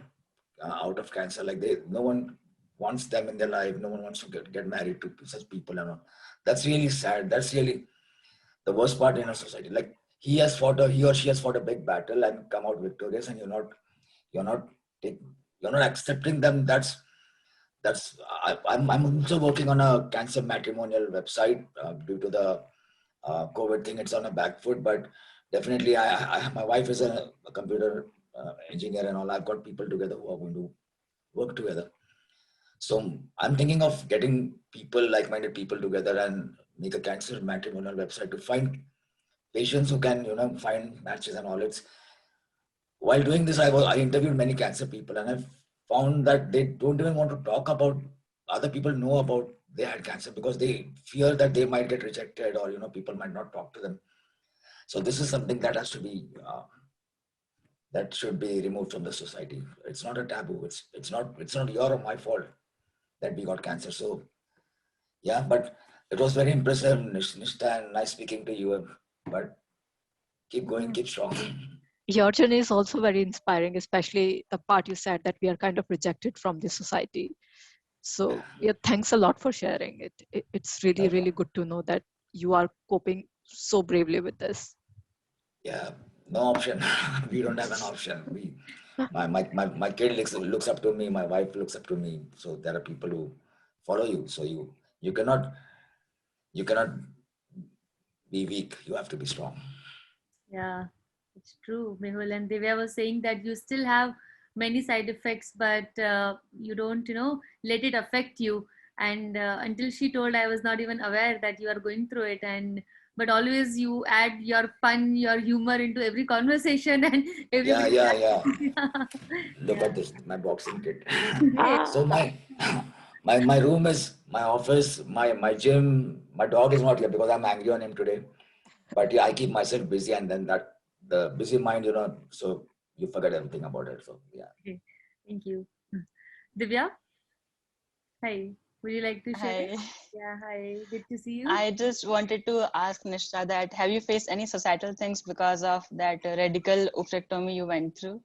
[SPEAKER 4] out of cancer. Like no one wants them in their life. No one wants to get married to such people and all. That's really sad. That's really the worst part in a society. Like he or she has fought a big battle and come out victorious, and you're not take, you're not accepting them. I'm also working on a cancer matrimonial website due to the COVID thing. It's on a back foot, but definitely my wife is a computer engineer and all. I've got people together who are going to work together. So I'm thinking of getting people, like-minded people together and make a cancer matrimonial website to find patients who can, find matches and all. It's while doing this, I interviewed many cancer people and I found that they don't even want to talk about other people know about they had cancer because they fear that they might get rejected or people might not talk to them. So this is something that has to be that should be removed from the society. It's not a taboo. It's not your or my fault. that we got cancer. So yeah, but it was very impressive, Nishta, and nice speaking to you. But keep going, keep strong.
[SPEAKER 2] Your journey is also very inspiring, especially the part you said that we are kind of rejected from the society. So yeah, thanks a lot for sharing it. It's really,
[SPEAKER 4] Welcome.
[SPEAKER 2] really good to know that you are coping so bravely with this.
[SPEAKER 4] Yeah, no option. We don't have an option. My kid looks up to me, my wife looks up to me. So there are people who follow you. So you cannot be weak. You have to be strong.
[SPEAKER 1] Yeah, it's true. Mehul and Divya was saying that you still have many side effects, but you don't, let it affect you. And until she told, I was not even aware that you are going through it. And but always you add your fun, your humor into every conversation, and
[SPEAKER 4] Yeah,
[SPEAKER 1] everybody.
[SPEAKER 4] yeah. Look
[SPEAKER 1] Yeah.
[SPEAKER 4] at this, my boxing kit.
[SPEAKER 1] Great.
[SPEAKER 4] So my room is my office, my gym. My dog is not here because I'm angry on him today. But yeah, I keep myself busy, and then that the busy mind, so you forget everything about it. So yeah.
[SPEAKER 1] Okay. Thank you. Divya, hi. Would you like to share?
[SPEAKER 5] Hi.
[SPEAKER 1] Yeah, hi. Good to see you.
[SPEAKER 5] I just wanted to ask Nishta that have you faced any societal things because of that radical oophorectomy you went through?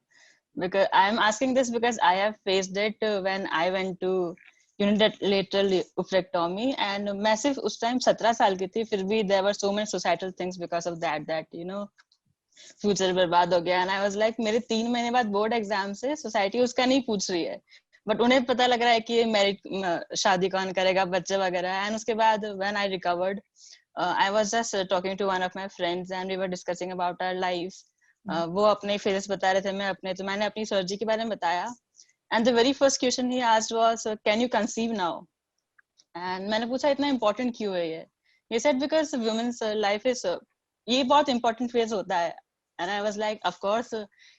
[SPEAKER 5] Because I'm asking this because I have faced it when I went to unilateral oophorectomy and massive उस time 17 साल की थी फिर भी there were so many societal things because of that future बर्बाद हो गया and I was like मेरे 3 महीने बाद बोर्ड एग्जाम से सोसाइटी उसका नहीं पूछ रही है बट उन्हें पता लग रहा है कि ये मैरिड शादी कौन करेगा बच्चे वगैरह एंड उसके बाद when I recovered I was just talking to one of my friends and we were discussing about our life वो अपने फेजेस बता रहे थे मैं अपने तो मैंने अपनी सर्जरी के बारे में बताया and the very first question he asked was can you conceive now and मैंने पूछा इतना इम्पोर्टेंट क्यों है ये he said because women's life is ये बहुत important phase होता है and I was like of course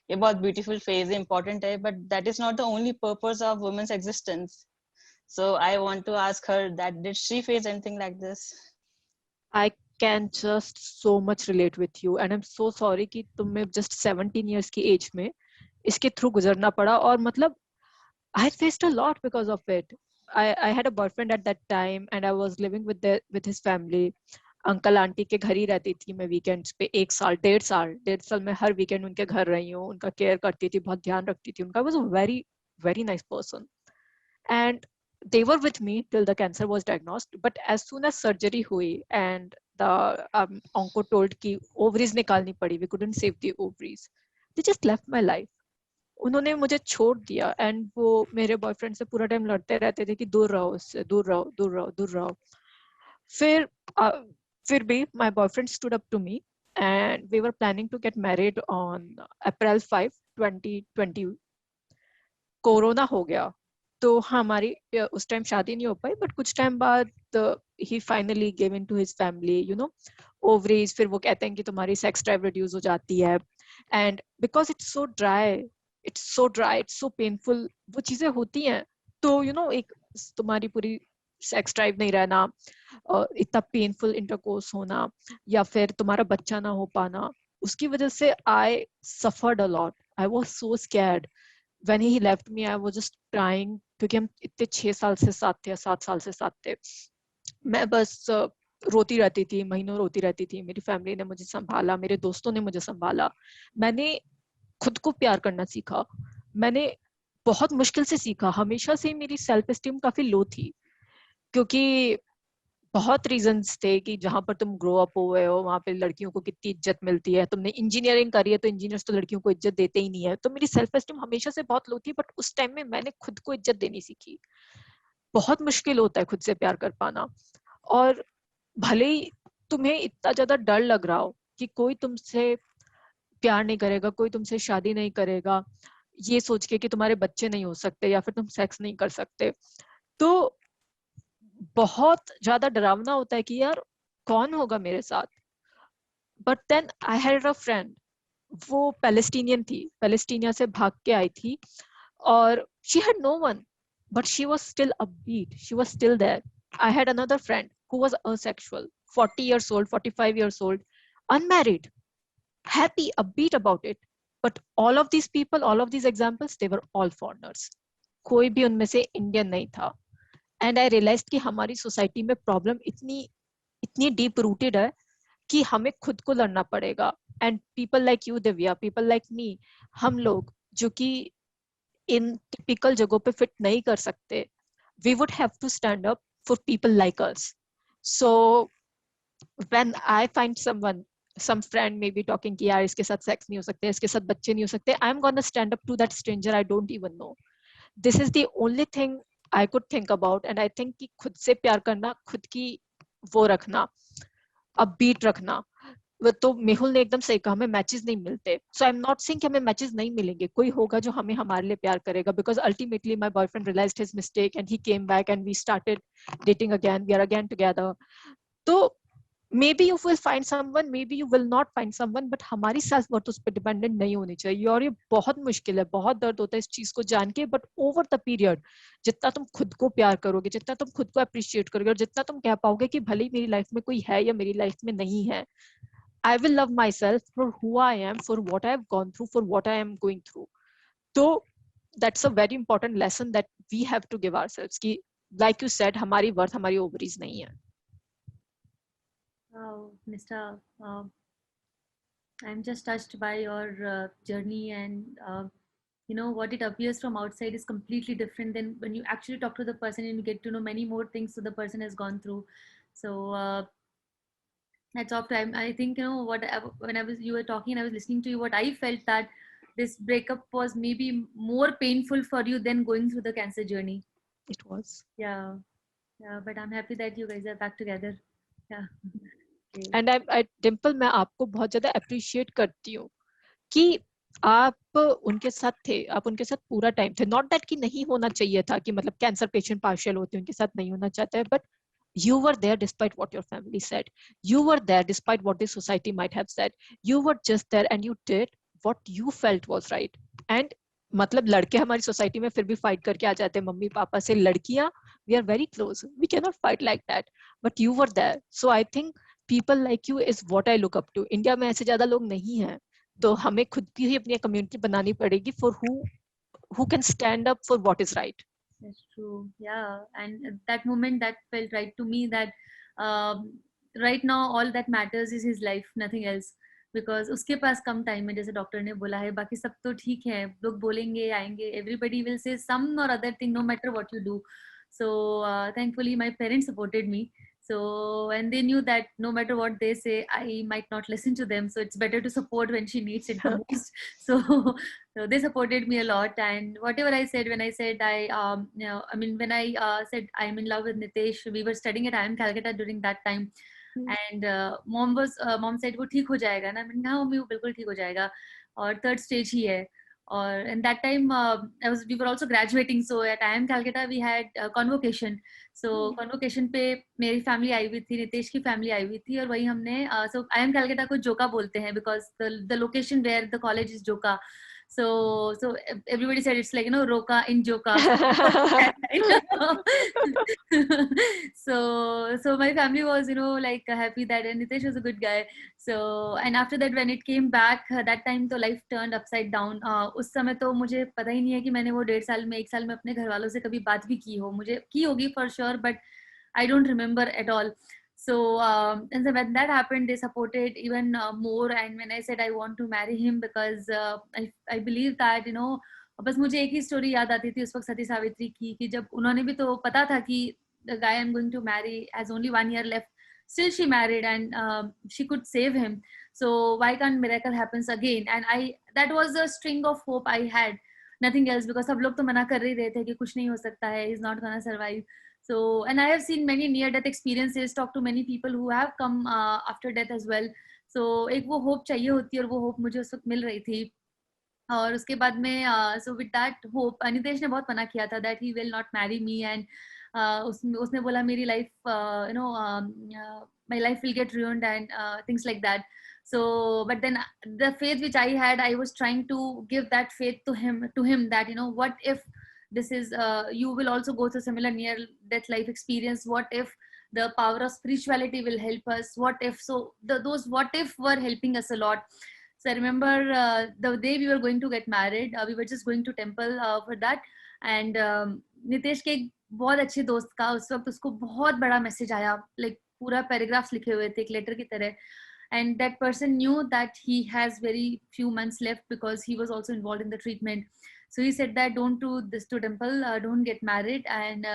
[SPEAKER 5] ये बहुत beautiful phase important है but that is not the only purpose of women's existence so I want to ask her that did she face anything like this
[SPEAKER 2] I can just so much relate with you and I'm so sorry कि तुम्हें just 17 years की age में इसके through गुजरना पड़ा और मतलब I faced a lot because of it. I had a boyfriend at that time and I was living with his family. Uncle aunty के घर ही रहती थी मैं वीकेंड्स पे 1 साल 1.5 साल मैं हर वीकेंड उनके घर रही हूँ उनका केयर करती थी बहुत ध्यान रखती थी उनका was a very very nice person and they were with me till the cancer was diagnosed but as soon as surgery हुई and the onco told कि ovaries निकालनी पड़ी we couldn't save the ovaries they just left my life उन्होंने मुझे छोड़ दिया and वो मेरे बॉयफ्रेंड से पूरा टाइम लड़ते रहते थे कि दूर रहो उससे दूर रहो दूर रहो दूर रहो फिर भी my boyfriend stood up to me and we were planning to get married on April 5 2020 corona हो गया तो हमारी उस टाइम शादी नहीं हो पाई बट कुछ टाइम बाद he finally gave in to his family ovaries फिर वो कहते हैं कि तुम्हारी सेक्स ड्राइव रिड्यूस हो जाती है and because it's so dry it's so painful वो चीजें होती हैं तो एक तुम्हारी पूरी सेक्स ड्राइव नहीं रहना इतना पेनफुल इंटरकोर्स होना या फिर तुम्हारा बच्चा ना हो पाना उसकी वजह से I suffered a lot I was so scared when he left me I was just crying क्योंकि हम इतने 6 साल से साथ थे 7 साल से साथ थे मैं बस रोती रहती थी महीनों रोती रहती थी मेरी फैमिली ने मुझे संभाला मेरे दोस्तों ने मुझे संभाला मैंने खुद को प्यार करना सीखा मैंने बहुत मुश्किल से सीखा हमेशा से मेरी सेल्फ एस्टीम काफी लो थी क्योंकि बहुत रीजंस थे कि जहां पर तुम ग्रो अप हुए हो वहां पे लड़कियों को कितनी इज्जत मिलती है तुमने इंजीनियरिंग करी है तो इंजीनियर्स तो लड़कियों को इज्जत देते ही नहीं है तो मेरी सेल्फ एस्टीम हमेशा से बहुत लो थी बट उस टाइम में मैंने खुद को इज्जत देनी सीखी बहुत मुश्किल होता है खुद से प्यार कर पाना और भले ही तुम्हें इतना ज्यादा डर लग रहा हो कि कोई तुमसे प्यार नहीं करेगा कोई तुमसे शादी नहीं करेगा ये सोच के कि तुम्हारे बच्चे नहीं हो सकते या फिर तुम सेक्स नहीं कर सकते तो बहुत ज्यादा डरावना होता है कि यार कौन होगा मेरे साथ but then I had a friend वो पैलेस्टीनियन थी पैलेस्टीनिया से भाग के आई थी और she had no one but she was still upbeat she was still there I had another friend who was asexual 40 years old 45 years old unmarried happy upbeat about it but all of these people all of these examples they were all foreigners कोई भी उनमें से Indian नहीं था and I realise कि हमारी society में problem इतनी डीप रूटेड है कि हमें खुद को लड़ना पड़ेगा. And people like you Divya, people like me, हम लोग जो कि इन टिपिकल जगहों पे फिट नहीं कर सकते, we would have to stand up for people like us. So when I find someone, some friend may be talking कि यार इसके साथ sex नहीं हो सकते, इसके साथ बच्चे नहीं हो सकते, I'm gonna stand up to that stranger I don't even know. This is the only thing I could think about. And I think कि खुद से प्यार करना, खुद की वो रखना, अपबीट रखना. तो मेहुल ने एकदम सही कहा, हमें मैचेस नहीं मिलते. सो आई एम नॉट सेइंग कि हमें मैचेस नहीं मिलेंगे, कोई होगा जो हमें हमारे लिए प्यार करेगा. Because ultimately my boyfriend realised his mistake and he came back and we started dating again, we are again together. तो maybe you will find someone, maybe you will not find someone, but हमारी self worth उस पर dependent नहीं होनी चाहिए. और ये बहुत मुश्किल है, बहुत दर्द होता है इस चीज को जान के. बट ओवर द पीरियड जितना तुम खुद को प्यार करोगे, जितना तुम खुद को अप्रिशिएट करोगे, और जितना तुम कह पाओगे कि भले ही मेरी लाइफ में कोई है या मेरी लाइफ में नहीं है, I will love myself for who I am, for what I have gone through, for what I am going through. So that's a very important lesson that we have to give ourselves. कि like you said, हमारी worth हमारी ovaries नहीं है.
[SPEAKER 1] Wow, Mr. I'm just touched by your journey, and you know what it appears from outside is completely different than when you actually talk to the person and you get to know many more things that the person has gone through. So that's off time. I think, you know, when you were talking, I was listening to you, what I felt that this breakup was maybe more painful for you than going through the cancer journey.
[SPEAKER 2] It was.
[SPEAKER 1] Yeah, but I'm happy that you guys are back together. Yeah. Okay.
[SPEAKER 2] And I Dimple, मैं आपको बहुत ज्यादा appreciate करती हूँ कि आप उनके साथ थे, आप उनके साथ पूरा टाइम थे. नॉट दैट कि नहीं होना चाहिए था, कि मतलब कैंसर पेशेंट पार्शियल होते हैं, उनके साथ नहीं होना चाहते हैं, but you were there despite what your family said. You were there despite what the society might have said. You were just there and you did what you felt was right. And मतलब लड़के हमारी society में फिर भी fight करके आ जाते हैं mummy papa से. लड़कियां, we are very close, we cannot fight like that, but you were there. So I think people like you is what I look up to. India में ऐसे ज्यादा लोग नहीं हैं, तो हमें खुद की ही अपनी कम्युनिटी बनानी पड़ेगी for who can stand up for what is right.
[SPEAKER 1] That's true. Yeah. And at that moment, that felt right to me, that right now all that matters is his life, nothing else. Because उसके पास कम time है, जैसे doctor ने बोला है, बाकी सब तो ठीक है, लोग बोलेंगे आएंगे, everybody will say some or other thing no matter what you do. So thankfully my parents supported me. So, and they knew that no matter what they say, I might not listen to them. So it's better to support when she needs it the most. So they supported me a lot. And whatever I said, when I said when I said I'm in love with Nitesh, we were studying at IIM Calcutta during that time. And mom said वो ठीक हो जाएगा ना. मैंने कहा mummy वो बिल्कुल ठीक हो जाएगा, और third stage ही है. Or and that time we were also graduating, so at IIM Calcutta we had convocation. So convocation पे मेरी family आई हुई थी, नितेश की family आई हुई थी, और वही हमने so IIM Calcutta को जोका बोलते हैं because the location where the college is Joka. So everybody said it's like, you know, Roka in Joka. So my family was, you know, like happy that, and Nitesh was a good guy. So and after that when it came back, that time तो life turned upside down. उस समय तो मुझे पता ही नहीं है कि मैंने वो 1.5 साल में 1 साल में अपने घर वालों से कभी बात भी की हो. मुझे की होगी for sure, but I don't remember at all. So and then when that happened, they supported even more. And when I said I want to marry him, because I believe that, you know, बस मुझे एक ही story याद आती थी उस वक्त सती सावित्री की, कि जब उन्होंने भी तो पता था कि the guy I'm going to marry has only 1 year left, still she married, and she could save him. So why can't miracle happens again? And that was a string of hope I had, nothing else, because सब लोग तो मना कर ही रहे थे कि कुछ नहीं हो सकता है, he's not gonna survive. So, and I have seen many near death experiences, talked to many people who have come after death as well. So एक वो hope चाहिए होती है, और वो hope मुझे उस वक्त मिल रही थी. और उसके बाद में so with that hope, Nitesh ने बहुत मना किया था that he will not marry me, and उसने बोला मेरी life, you know, my life will get ruined, and things like that. So but then the faith which I had, I was trying to give that faith to him that, you know, what if this is you will also go through similar near death life experience, what if the power of spirituality will help us, what if. So those what if were helping us a lot. So I remember the day we were going to get married, we were just going to temple for that, and Nitesh के बहुत अच्छे दोस्त का उस वक्त उसको बहुत बड़ा मैसेज आया, लाइक पूरा पैराग्राफ्स लिखे हुए थे एक लेटर की तरह. And that person knew that he has very few months left because he was also involved in the treatment. So he said that don't do this to Dimple, don't get married, and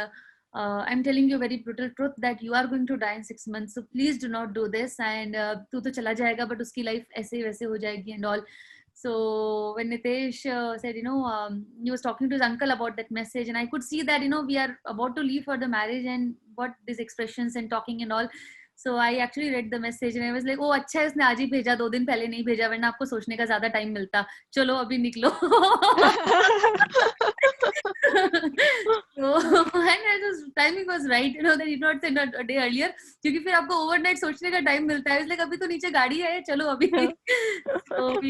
[SPEAKER 1] I'm telling you a very brutal truth that you are going to die in 6 months. So please do not do this. And तू तो चला जाएगा, but उसकी life ऐसे वैसे हो जाएगी and all. So when Nitesh said, he was talking to his uncle about that message, and I could see that, we are about to leave for the marriage, and what these expressions and talking and all. So I actually read the message and I was like, oh, अच्छा है इसने आज ही भेजा, 2 दिन पहले नहीं भेजा, वरना आपको सोचने का ज्यादा टाइम मिलता. चलो अभी निकलो. So and timing was right, that he not said a day earlier, क्योंकि फिर आपको overnight सोचने का टाइम मिलता है. Like अभी तो नीचे गाड़ी है, चलो अभी. So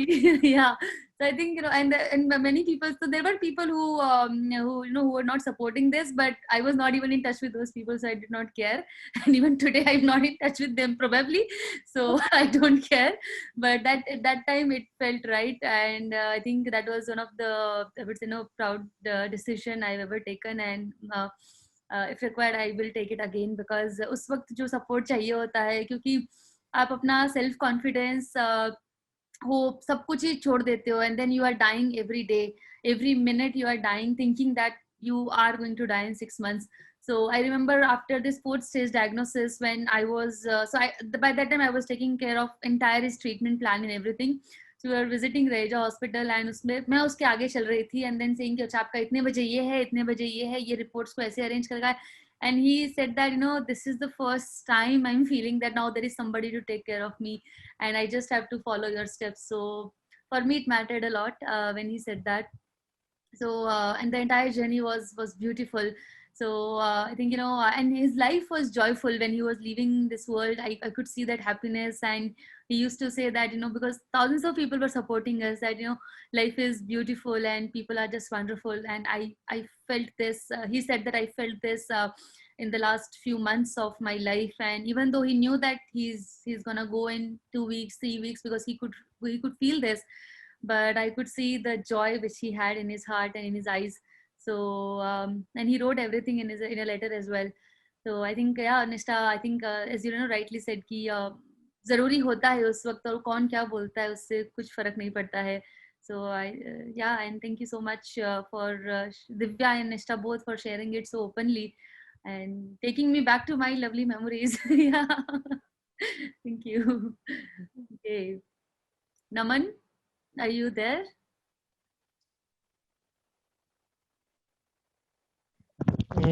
[SPEAKER 1] yeah. So I think, and many people. So there were people who were not supporting this, but I was not even in touch with those people, so I did not care. And even today, I'm not in touch with them probably, so I don't care. But at that time, it felt right, and I think that was one of the, I would say, proud decision I've ever taken. And if required, I will take it again, because उस वक्त जो support चाहिए होता है, क्योंकि आप अपना self confidence hope सब कुछ ही छोड़ देते हो, and then you are dying every day, every minute you are dying, thinking that you are going to die in 6 months. So I remember after this 4th stage diagnosis, when I was by that time I was taking care of entire his treatment plan and everything. So we were visiting Reja Hospital, and उसमें मैं उसके आगे चल रही थी, and then saying कि अच्छा आपका इतने बजे ये है, इतने बजे ये है, ये reports को ऐसे arrange करेगा. And he said that, this is the first time I'm feeling that now there is somebody to take care of me, and I just have to follow your steps. So for me, it mattered a lot when he said that. So and the entire journey was beautiful. So I think, and his life was joyful when he was leaving this world. I could see that happiness, and he used to say that, because thousands of people were supporting us, that, life is beautiful and people are just wonderful. And I felt this, he said that I felt this in the last few months of my life. And even though he knew that he's gonna go in 2 weeks, 3 weeks, because he could feel this, but I could see the joy which he had in his heart and in his eyes. So and he wrote everything in a letter as well. So I think, yeah, Nishta, I think as you rightly said कि जरूरी होता है उस वक्त, और कौन क्या बोलता है उससे कुछ फर्क नहीं पड़ता है. So yeah, and thank you so much for Divya and Nishta both for sharing it so openly and taking me back to my lovely memories. Yeah. Thank you. Okay. Naman, are you there?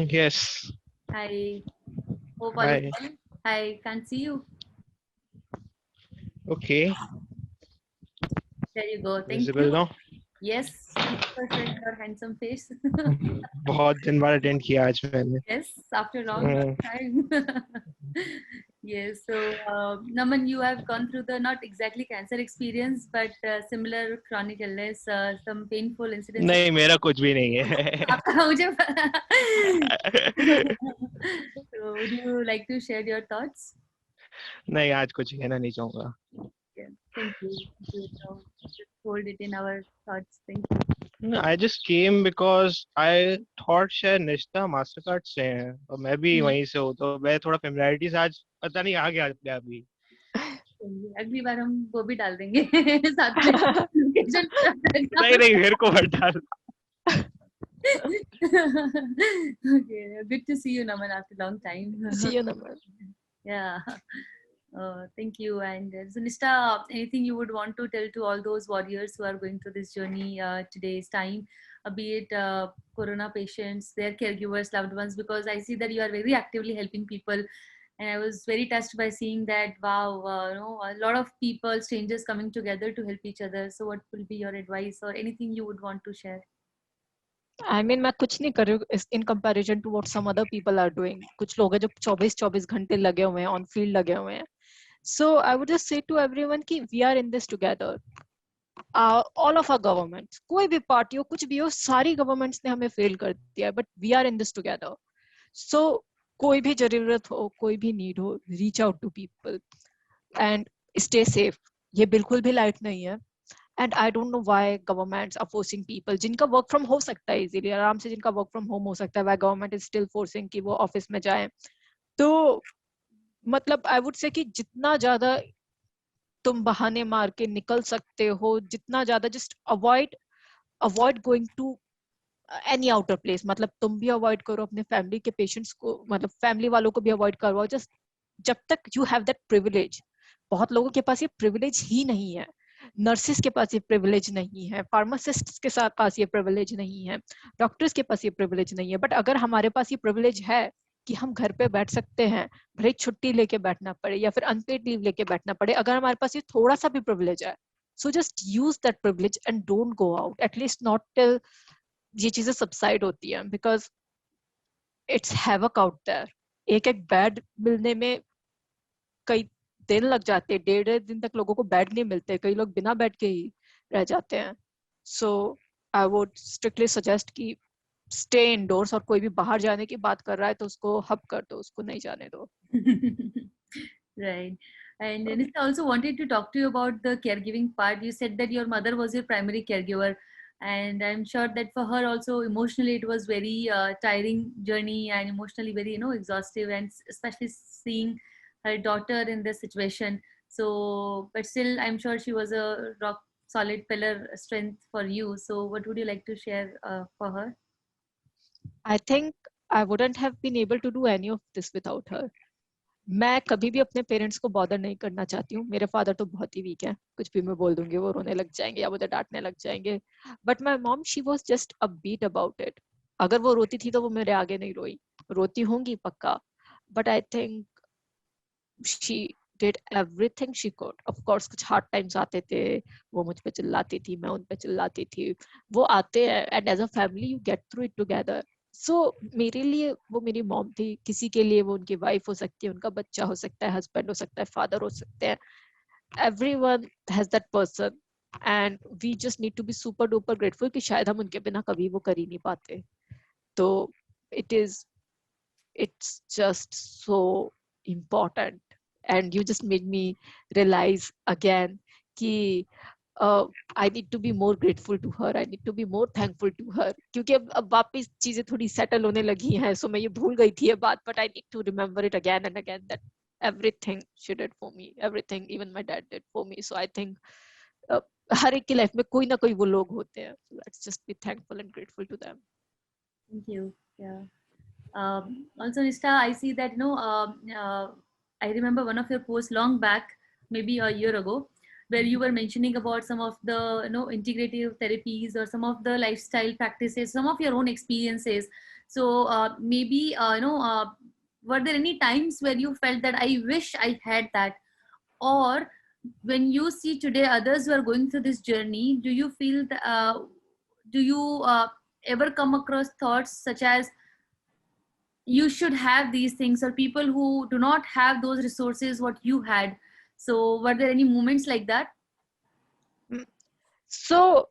[SPEAKER 6] Yes.
[SPEAKER 1] Hi. Hope all
[SPEAKER 6] Hi.
[SPEAKER 1] is well. I can't see you.
[SPEAKER 6] Okay.
[SPEAKER 1] There you go. Thank
[SPEAKER 6] Visible
[SPEAKER 1] you.
[SPEAKER 6] now?
[SPEAKER 1] Yes. Thank you for showing your handsome face.
[SPEAKER 6] बहुत दिन बाद attend किया आज मैंने.
[SPEAKER 1] Yes, after a long time. Yes. So, Naman, you have gone through the not exactly cancer experience, but similar chronic illness, some painful incidents.
[SPEAKER 6] नहीं, मेरा कुछ भी नहीं है.
[SPEAKER 1] आपका मुझे पता. So, would you like to share your thoughts?
[SPEAKER 6] नहीं, आज कुछ कहना नहीं चाहूँगा.
[SPEAKER 1] Yeah, thank you. So, just hold it in our thoughts. Thank you.
[SPEAKER 6] I just came because I thought शायद निश्ता मास्टरकार्ड से हैं और मैं भी वहीं से हूँ, तो मैं थोड़ा फेमिलियरिटी से आज पता नहीं आ गया अपने आप ही.
[SPEAKER 1] अगली बार हम वो भी डाल देंगे साथ में.
[SPEAKER 6] नहीं मेरे को मत डाल.
[SPEAKER 1] Okay, good to see you, Naman, after a long time.
[SPEAKER 2] See you, Naman.
[SPEAKER 1] Yeah. Thank you. And so, Nishta, anything you would want to tell to all those warriors who are going through this journey today's time, be it corona patients, their caregivers, loved ones, because I see that you are very actively helping people. And I was very touched by seeing that, wow, a lot of people, strangers coming together to help each other. So what will be your advice or anything you would want to share?
[SPEAKER 2] I mean, मैं कुछ नहीं कर रही हूँ in comparison to what some other people are doing. कुछ लोग हैं जो 24 घंटे लगे हुए हैं, on field लगे हुए हैं. So I would just say to everyone कि we are in this together. All of our governments, कोई भी पार्टी हो, कुछ भी हो, सारी governments ने हमें fail कर दिया है, but we are in this together. So कोई भी जरूरत हो, कोई भी need हो, reach out to people and stay safe. ये बिल्कुल भी light नहीं है. And I don't know why governments are forcing people जिनका वर्क फ्रॉम हो सकता है इजीली आराम से, जिनका वर्क फ्रॉम होम हो सकता है, why government is still forcing कि वो ऑफिस में जाएं. तो मतलब आई वुड से कि जितना ज्यादा तुम बहाने मार के निकल सकते हो, जितना ज्यादा just avoid going to any outer place. मतलब तुम भी अवॉइड करो, अपने फैमिली के पेशेंट्स को, मतलब फैमिली वालों को भी अवॉइड करवाओ. जस्ट जब तक यू हैव दैट प्रिविलेज. बहुत लोगों के पास ये प्रिविलेज ही नहीं है. नर्सेस के पास ये प्रिविलेज नहीं है, फार्मासिस्ट के साथ पास ये प्रिविलेज नहीं है, डॉक्टर्स के पास ये प्रिविलेज नहीं है. बट अगर हमारे पास ये प्रिविलेज है कि हम घर पे बैठ सकते हैं, भले छुट्टी लेके बैठना पड़े या फिर अनपेड लीव लेके बैठना पड़े, अगर हमारे पास ये थोड़ा सा भी प्रिविलेज है, so just use that privilege and don't go out, at least not till ये चीजें सबसाइड होती हैं. Because it's havoc out there. एक एक बेड मिलने में कई दिन लग जाते हैं, 1.5 दिन तक लोगों को बेड नहीं मिलते, कई लोग बिना बेड के ही रह जाते हैं. So I would strictly suggest कि स्टे इंडोर्स. और कोई भी बाहर जाने की बात कर रहा है तो उसको हब कर दो, उसको नहीं जाने दो.
[SPEAKER 1] Right. And Nishta also wanted to talk to you about the caregiving part. You said that your mother was your primary caregiver, and I'm sure that for her also emotionally it was very tiring journey and emotionally very exhaustive, and especially seeing her daughter in this situation. So, but still, I'm sure she was a rock solid pillar strength for you. So, what would you like to share for her?
[SPEAKER 2] I think I wouldn't have been able to do any of this without her. मैं कभी भी अपने parents को bother नहीं करना चाहती हूँ. मेरे फादर तो बहुत ही वीक है, कुछ भी मैं बोल दूंगी वो रोने लग जाएंगे या मुझे डांटने लग जाएंगे. But my mom, she was just a bit about it. अगर वो रोती थी तो वो मेरे आगे नहीं रोई. रोती होंगी पक्का, but I think she did everything she could. Of course कुछ हार्ड टाइम्स आते थे, वो मुझ पे चिल्लाती थी, मैं उन पे चिल्लाती थी, वो आते हैं, and as a family you get through it together. So मेरे लिए वो मेरी मॉम थी. किसी के लिए वो उनकी वाइफ हो सकती है, उनका बच्चा हो सकता है, हस्बैंड हो सकता है, फादर हो सकते हैं. Everyone has that person and we just need to be super duper grateful कि शायद हम उनके बिना कभी वो कर ही नहीं पाते. तो it's just so important. And you just made me realize again कि I need to be more grateful to her. I need to be more thankful to her. क्योंकि अब वापस चीजें थोड़ी सेटल होने लगी हैं. So मैं ये भूल गई थी ये बात, but I need to remember it again and again that everything she did for me, everything even my dad did for me. So I think हर एक की लाइफ में कोई ना कोई वो लोग होते हैं. So let's just be thankful and grateful to them.
[SPEAKER 1] Thank you. Yeah. Also, Nishta, I see that I remember one of your posts long back, maybe a year ago, where you were mentioning about some of the integrative therapies or some of the lifestyle practices, some of your own experiences. So maybe were there any times where you felt that I wish I had that, or when you see today others who are going through this journey, do you feel do you ever come across thoughts such as you should have these things, or people who do not have those resources what you had? So were there any moments like that?
[SPEAKER 2] So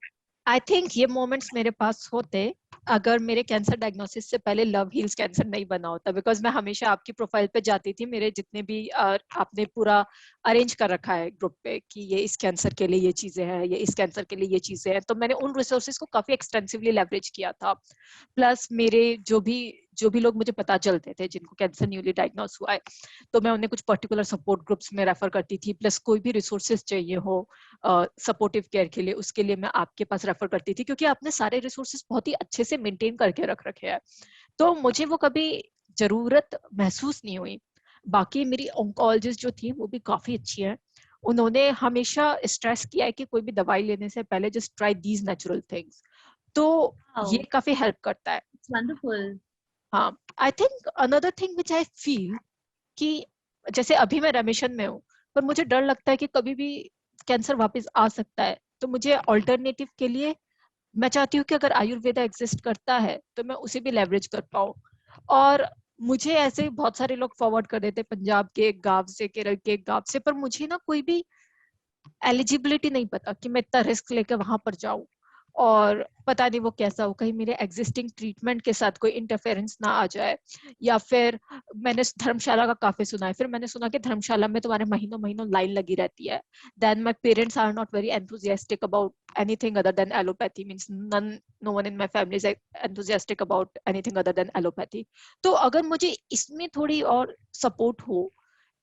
[SPEAKER 2] I think ये moments मेरे पास होते अगर मेरे cancer diagnosis से पहले love heels cancer नहीं बना होता. बिकॉज मैं हमेशा आपकी प्रोफाइल पे जाती थी, मेरे जितने भी आपने पूरा अरेंज कर रखा है ग्रुप पे कि ये इस कैंसर के लिए ये चीजें हैं, ये इस कैंसर के लिए ये चीजें हैं, तो मैंने उन रिसोर्सेज को काफी एक्सटेंसिवली लेवरेज किया था. प्लस मेरे जो भी लोग मुझे पता चलते थे जिनको कैंसर न्यूली डायग्नोस हुआ है, तो मैं उन्हें कुछ पर्टिकुलर सपोर्ट ग्रुप्स में रेफर करती थी. प्लस कोई भी रिसोर्सेज चाहिए हो सपोर्टिव केयर के लिए, उसके लिए मैं आपके पास रेफर करती थी, क्योंकि आपने सारे रिसोर्सेज बहुत ही अच्छे से मेंटेन करके रख रखे हैं. तो मुझे वो कभी जरूरत महसूस नहीं हुई. बाकी मेरी ऑन्कोलॉजिस्ट जो थी वो भी काफी अच्छी है. उन्होंने हमेशा स्ट्रेस किया है कि कोई भी दवाई लेने से पहले just try these natural things. तो ये काफी हेल्प करता है.
[SPEAKER 1] Wonderful.
[SPEAKER 2] हाँ, I think another thing which I feel कि जैसे अभी मैं रेमिशन में हूँ, पर मुझे डर लगता है कि कभी भी कैंसर वापस आ सकता है. तो मुझे ऑल्टरनेटिव के लिए मैं चाहती हूँ कि अगर आयुर्वेदा एग्जिस्ट करता है तो मैं उसे भी लेवरेज कर पाऊँ. और मुझे ऐसे बहुत सारे लोग फॉरवर्ड कर देते पंजाब के एक गांव से, केरल के एक गांव से, पर मुझे ना कोई भी एलिजिबिलिटी नहीं पता कि मैं इतना रिस्क लेकर वहां पर जाऊं. और पता नहीं वो कैसा हो, कहीं मेरे एग्जिस्टिंग ट्रीटमेंट के साथ कोई इंटरफेरेंस ना आ जाए। या फिर मैंने धर्मशाला का काफी सुना है, फिर मैंने सुना कि धर्मशाला में तुम्हारे महीनों महीनों लाइन लगी रहती है। Then my parents are not very enthusiastic about anything other than allopathy, means no one in my family is enthusiastic about anything other than allopathy. तो अगर मुझे इसमें थोड़ी और सपोर्ट हो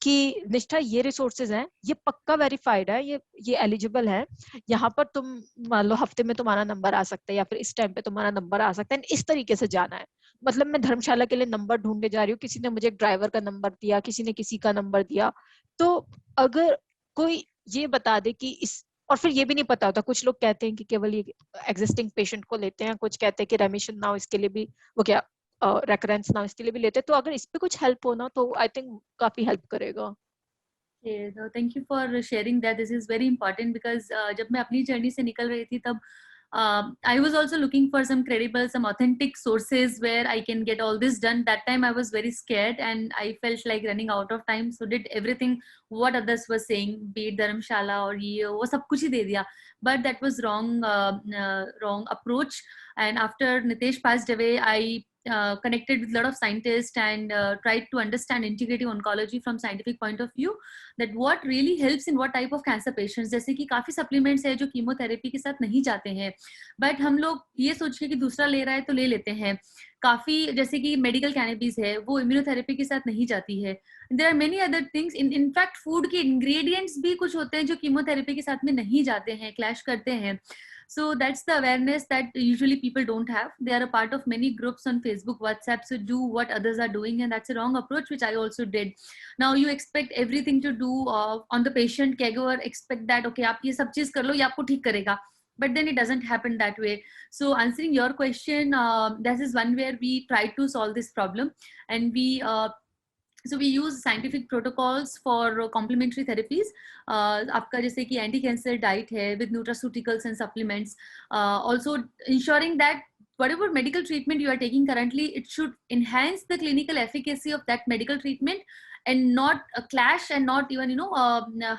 [SPEAKER 2] कि निष्ठा ये रिसोर्सेज हैं, ये पक्का वेरीफाइड है, ये एलिजिबल है, यहाँ पर तुम मान लो हफ्ते में तुम्हारा नंबर आ सकता है या फिर इस टाइम पे तुम्हारा नंबर आ सकता है, इस तरीके से जाना है। मतलब मैं धर्मशाला के लिए नंबर ढूंढने जा रही हूँ, किसी ने मुझे एक ड्राइवर का नंबर दिया, किसी ने किसी का नंबर दिया। तो अगर कोई ये बता दे कि इस, और फिर ये भी नहीं पता होता, कुछ लोग कहते हैं कि केवल ये एग्जिस्टिंग पेशेंट को लेते हैं, कुछ कहते हैं कि रेमिशन ना हो इसके लिए भी वो क्या रेकरेंस ना हो इसके लिए भी लेते हैं। तो अगर इस पे कुछ हेल्प हो ना तो आई थिंक काफी हेल्प करेगा।
[SPEAKER 1] Okay, so thank you for sharing that. This is very important because जब मैं अपनी जर्नी से निकल रही थी तब I was also looking for some credible, some authentic sources where I can get all this done. That time I was very scared and I felt like running out of time. So did everything what others were saying, be it Dharamshala or ये वो सब कुछ ही दे दिया. But that was wrong approach. And after Nitesh passed away, I connected with a lot of scientists and tried to understand integrative oncology from scientific point of view, that what really helps in what type of cancer patients. जैसे कि काफी supplements है जो chemotherapy के साथ नहीं जाते हैं, बट हम लोग ये सोच के कि दूसरा ले रहा है तो ले लेते हैं। काफी जैसे कि मेडिकल कैनबिस है वो इम्यूनोथेरेपी के साथ नहीं जाती है। There are many other things, in fact food के इंग्रेडिएंट्स भी कुछ होते हैं जो कीमोथेरेपी के साथ में नहीं जाते हैं, क्लैश करते हैं। So that's the awareness that usually people don't have. They are a part of many groups on Facebook, WhatsApp, so do what others are doing, and that's a wrong approach, which I also did. Now you expect everything to do on the patient, caregiver expect that okay आप ये सब चीज कर लो ये आपको ठीक करेगा, but then it doesn't happen that way. So answering your question, this is one where we try to solve this problem, and so we use scientific protocols for complementary therapies. आपका जैसे कि anti cancer diet है with nutraceuticals and supplements, also ensuring that whatever medical treatment you are taking currently, it should enhance the clinical efficacy of that medical treatment and not clash and not even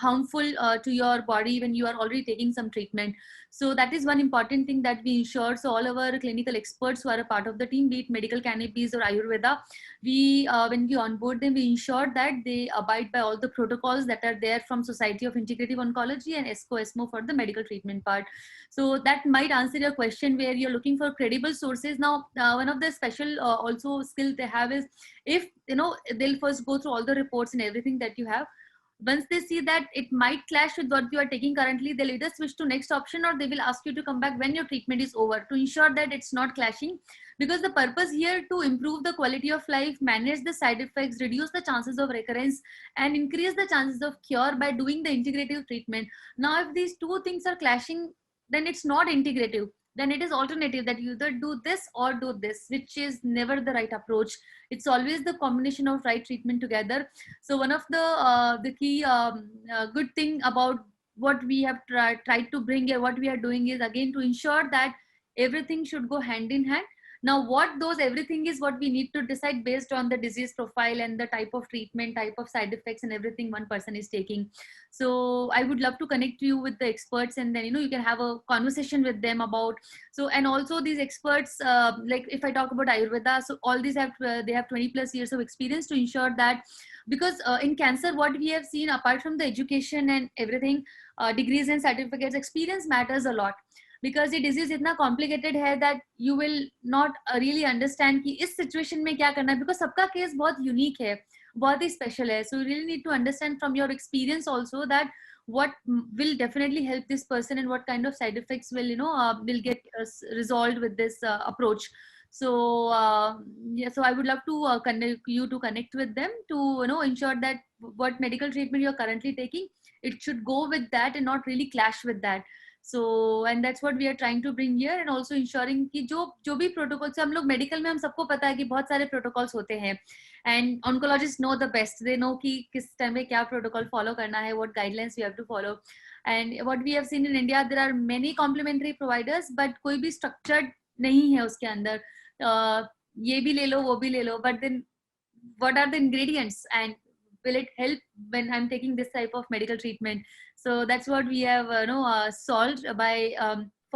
[SPEAKER 1] harmful to your body when you are already taking some treatment. So that is one important thing that we ensure. So all our clinical experts who are a part of the team, be it medical cannabis or Ayurveda, we when we onboard them, we ensure that they abide by all the protocols that are there from Society of Integrative Oncology and ESMO for the medical treatment part. So that might answer your question where you're looking for credible sources. Now one of the special also skill they have is, if they'll first go through all the reports and everything that you have. Once they see that it might clash with what you are taking currently, they'll either switch to next option or they will ask you to come back when your treatment is over to ensure that it's not clashing. Because the purpose here to improve the quality of life, manage the side effects, reduce the chances of recurrence, and increase the chances of cure by doing the integrative treatment. Now, if these two things are clashing, then it's not integrative. Then it is alternative, that you either do this or do this, which is never the right approach. It's always the combination of right treatment together. So one of the key good thing about what we have tried to bring here, what we are doing is again to ensure that everything should go hand in hand. Now what those everything is, what we need to decide based on the disease profile and the type of treatment, type of side effects and everything one person is taking. So I would love to connect you with the experts, and then you can have a conversation with them about. So and also these experts, like if I talk about Ayurveda, so all these have they have 20+ years of experience to ensure that, because in cancer what we have seen apart from the education and everything, degrees and certificates, experience matters a lot. Because the disease इतना complicated है that you will not really understand कि इस situation में क्या करना है, because सबका case बहुत unique है, बहुत ही special है. So you really need to understand from your experience also that what will definitely help this person and what kind of side effects will will get resolved with this approach. So yeah, so I would love to connect with them to ensure that what medical treatment you're currently taking, it should go with that and not really clash with that. So and that's what we are trying to bring here, and also ensuring कि जो भी protocols, हम लोग medical में हम सबको पता है कि बहुत सारे protocols होते हैं, and oncologists know the best. They know कि किस time में क्या protocol follow करना है, what guidelines we have to follow. And what we have seen in India, there are many complementary providers, but कोई भी structured नहीं है उसके अंदर. ये भी ले लो वो भी ले लो, but then what are the ingredients and will it help when I'm taking this type of medical treatment? So that's what we have solved by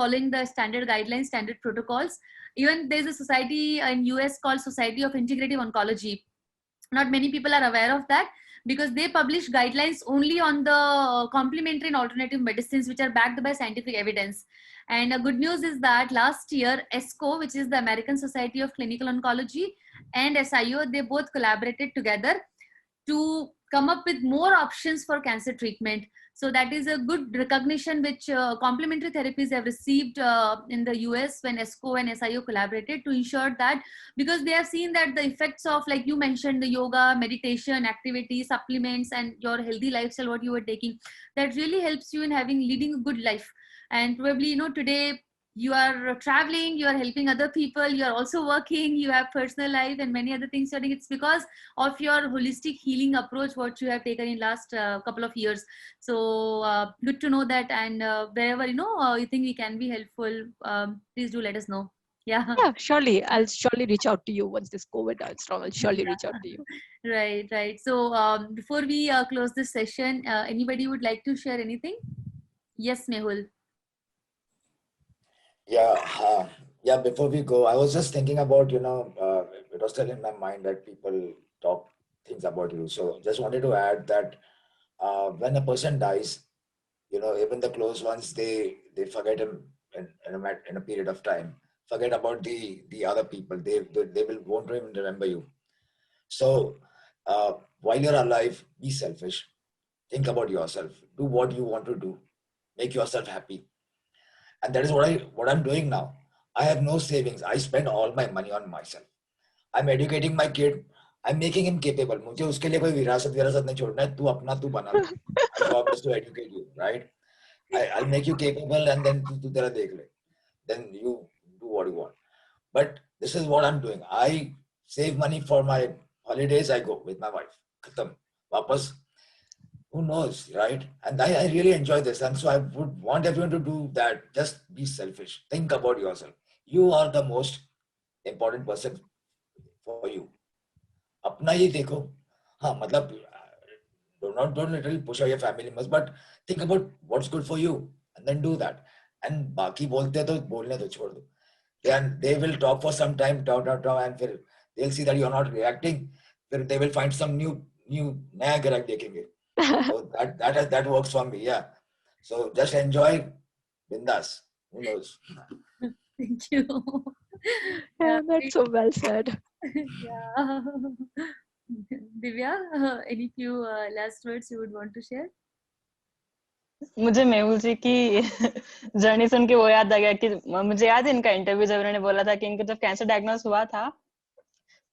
[SPEAKER 1] following the standard guidelines, standard protocols. Even there's a society in US called Society of Integrative Oncology. Not many people are aware of that, because they publish guidelines only on the complementary and alternative medicines which are backed by scientific evidence. And good news is that last year, ESCO, which is the American Society of Clinical Oncology, and SIO, they both collaborated together to come up with more options for cancer treatment. So that is a good recognition which complementary therapies have received in the US when ESCO and SIO collaborated to ensure that, because they have seen that the effects of, like you mentioned, the yoga, meditation, activity, supplements, and your healthy lifestyle, what you were taking, that really helps you in leading a good life. And probably, you know, today you are traveling, you are helping other people, you are also working, you have personal life and many other things. So I think it's because of your holistic healing approach what you have taken in last couple of years. So good to know that. And wherever, you know, you think we can be helpful, please do let us know. Yeah.
[SPEAKER 2] Yeah, surely. I'll surely reach out to you once this COVID dies down. I'll surely reach out to you.
[SPEAKER 1] Right. So before we close this session, anybody would like to share anything? Yes, Mehul.
[SPEAKER 4] Yeah, before we go, I was just thinking about, it was still in my mind that people talk things about you. So just wanted to add that when a person dies, even the close ones, they forget him in a period of time, forget about the other people. They won't even remember you. So while you're alive, be selfish. Think about yourself. Do what you want to do. Make yourself happy. And that is what I'm doing now. I have no savings. I spend all my money on myself. I'm educating my kid. I'm making him capable. मुझे उसके लिए कोई विरासत नहीं छोड़ना है. तू बना ले. My job is to educate you, right? I'll make you capable, and then तू तेरा देख ले. Then you do what you want. But this is what I'm doing. I save money for my holidays. I go with my wife. खत्म. वापस. Who knows, right? And I really enjoy this. And so I would want everyone to do that. Just be selfish. Think about yourself. You are the most important person for you. अपना ही देखो. हाँ, मतलब don't literally push out your family members, but think about what's good for you and then do that. And बाकी बोलते तो बोलने दो, छोड़ दो. Then they will talk for some time, and फिर they'll see that you're not reacting. फिर they will find some new नया ग्राहक देखेंगे. So that works for me, yeah. So just enjoy bindas. Who knows?
[SPEAKER 1] Thank you.
[SPEAKER 2] Yeah, that's so well said.
[SPEAKER 1] Yeah. Divya, any few last words you would want to share?
[SPEAKER 5] मुझे मेहुल जी की journey सुन के वो याद आ गया कि मुझे याद है इनका इंटरव्यू जब उन्होंने बोला था कि इनको जब कैंसर डायग्नोस हुआ था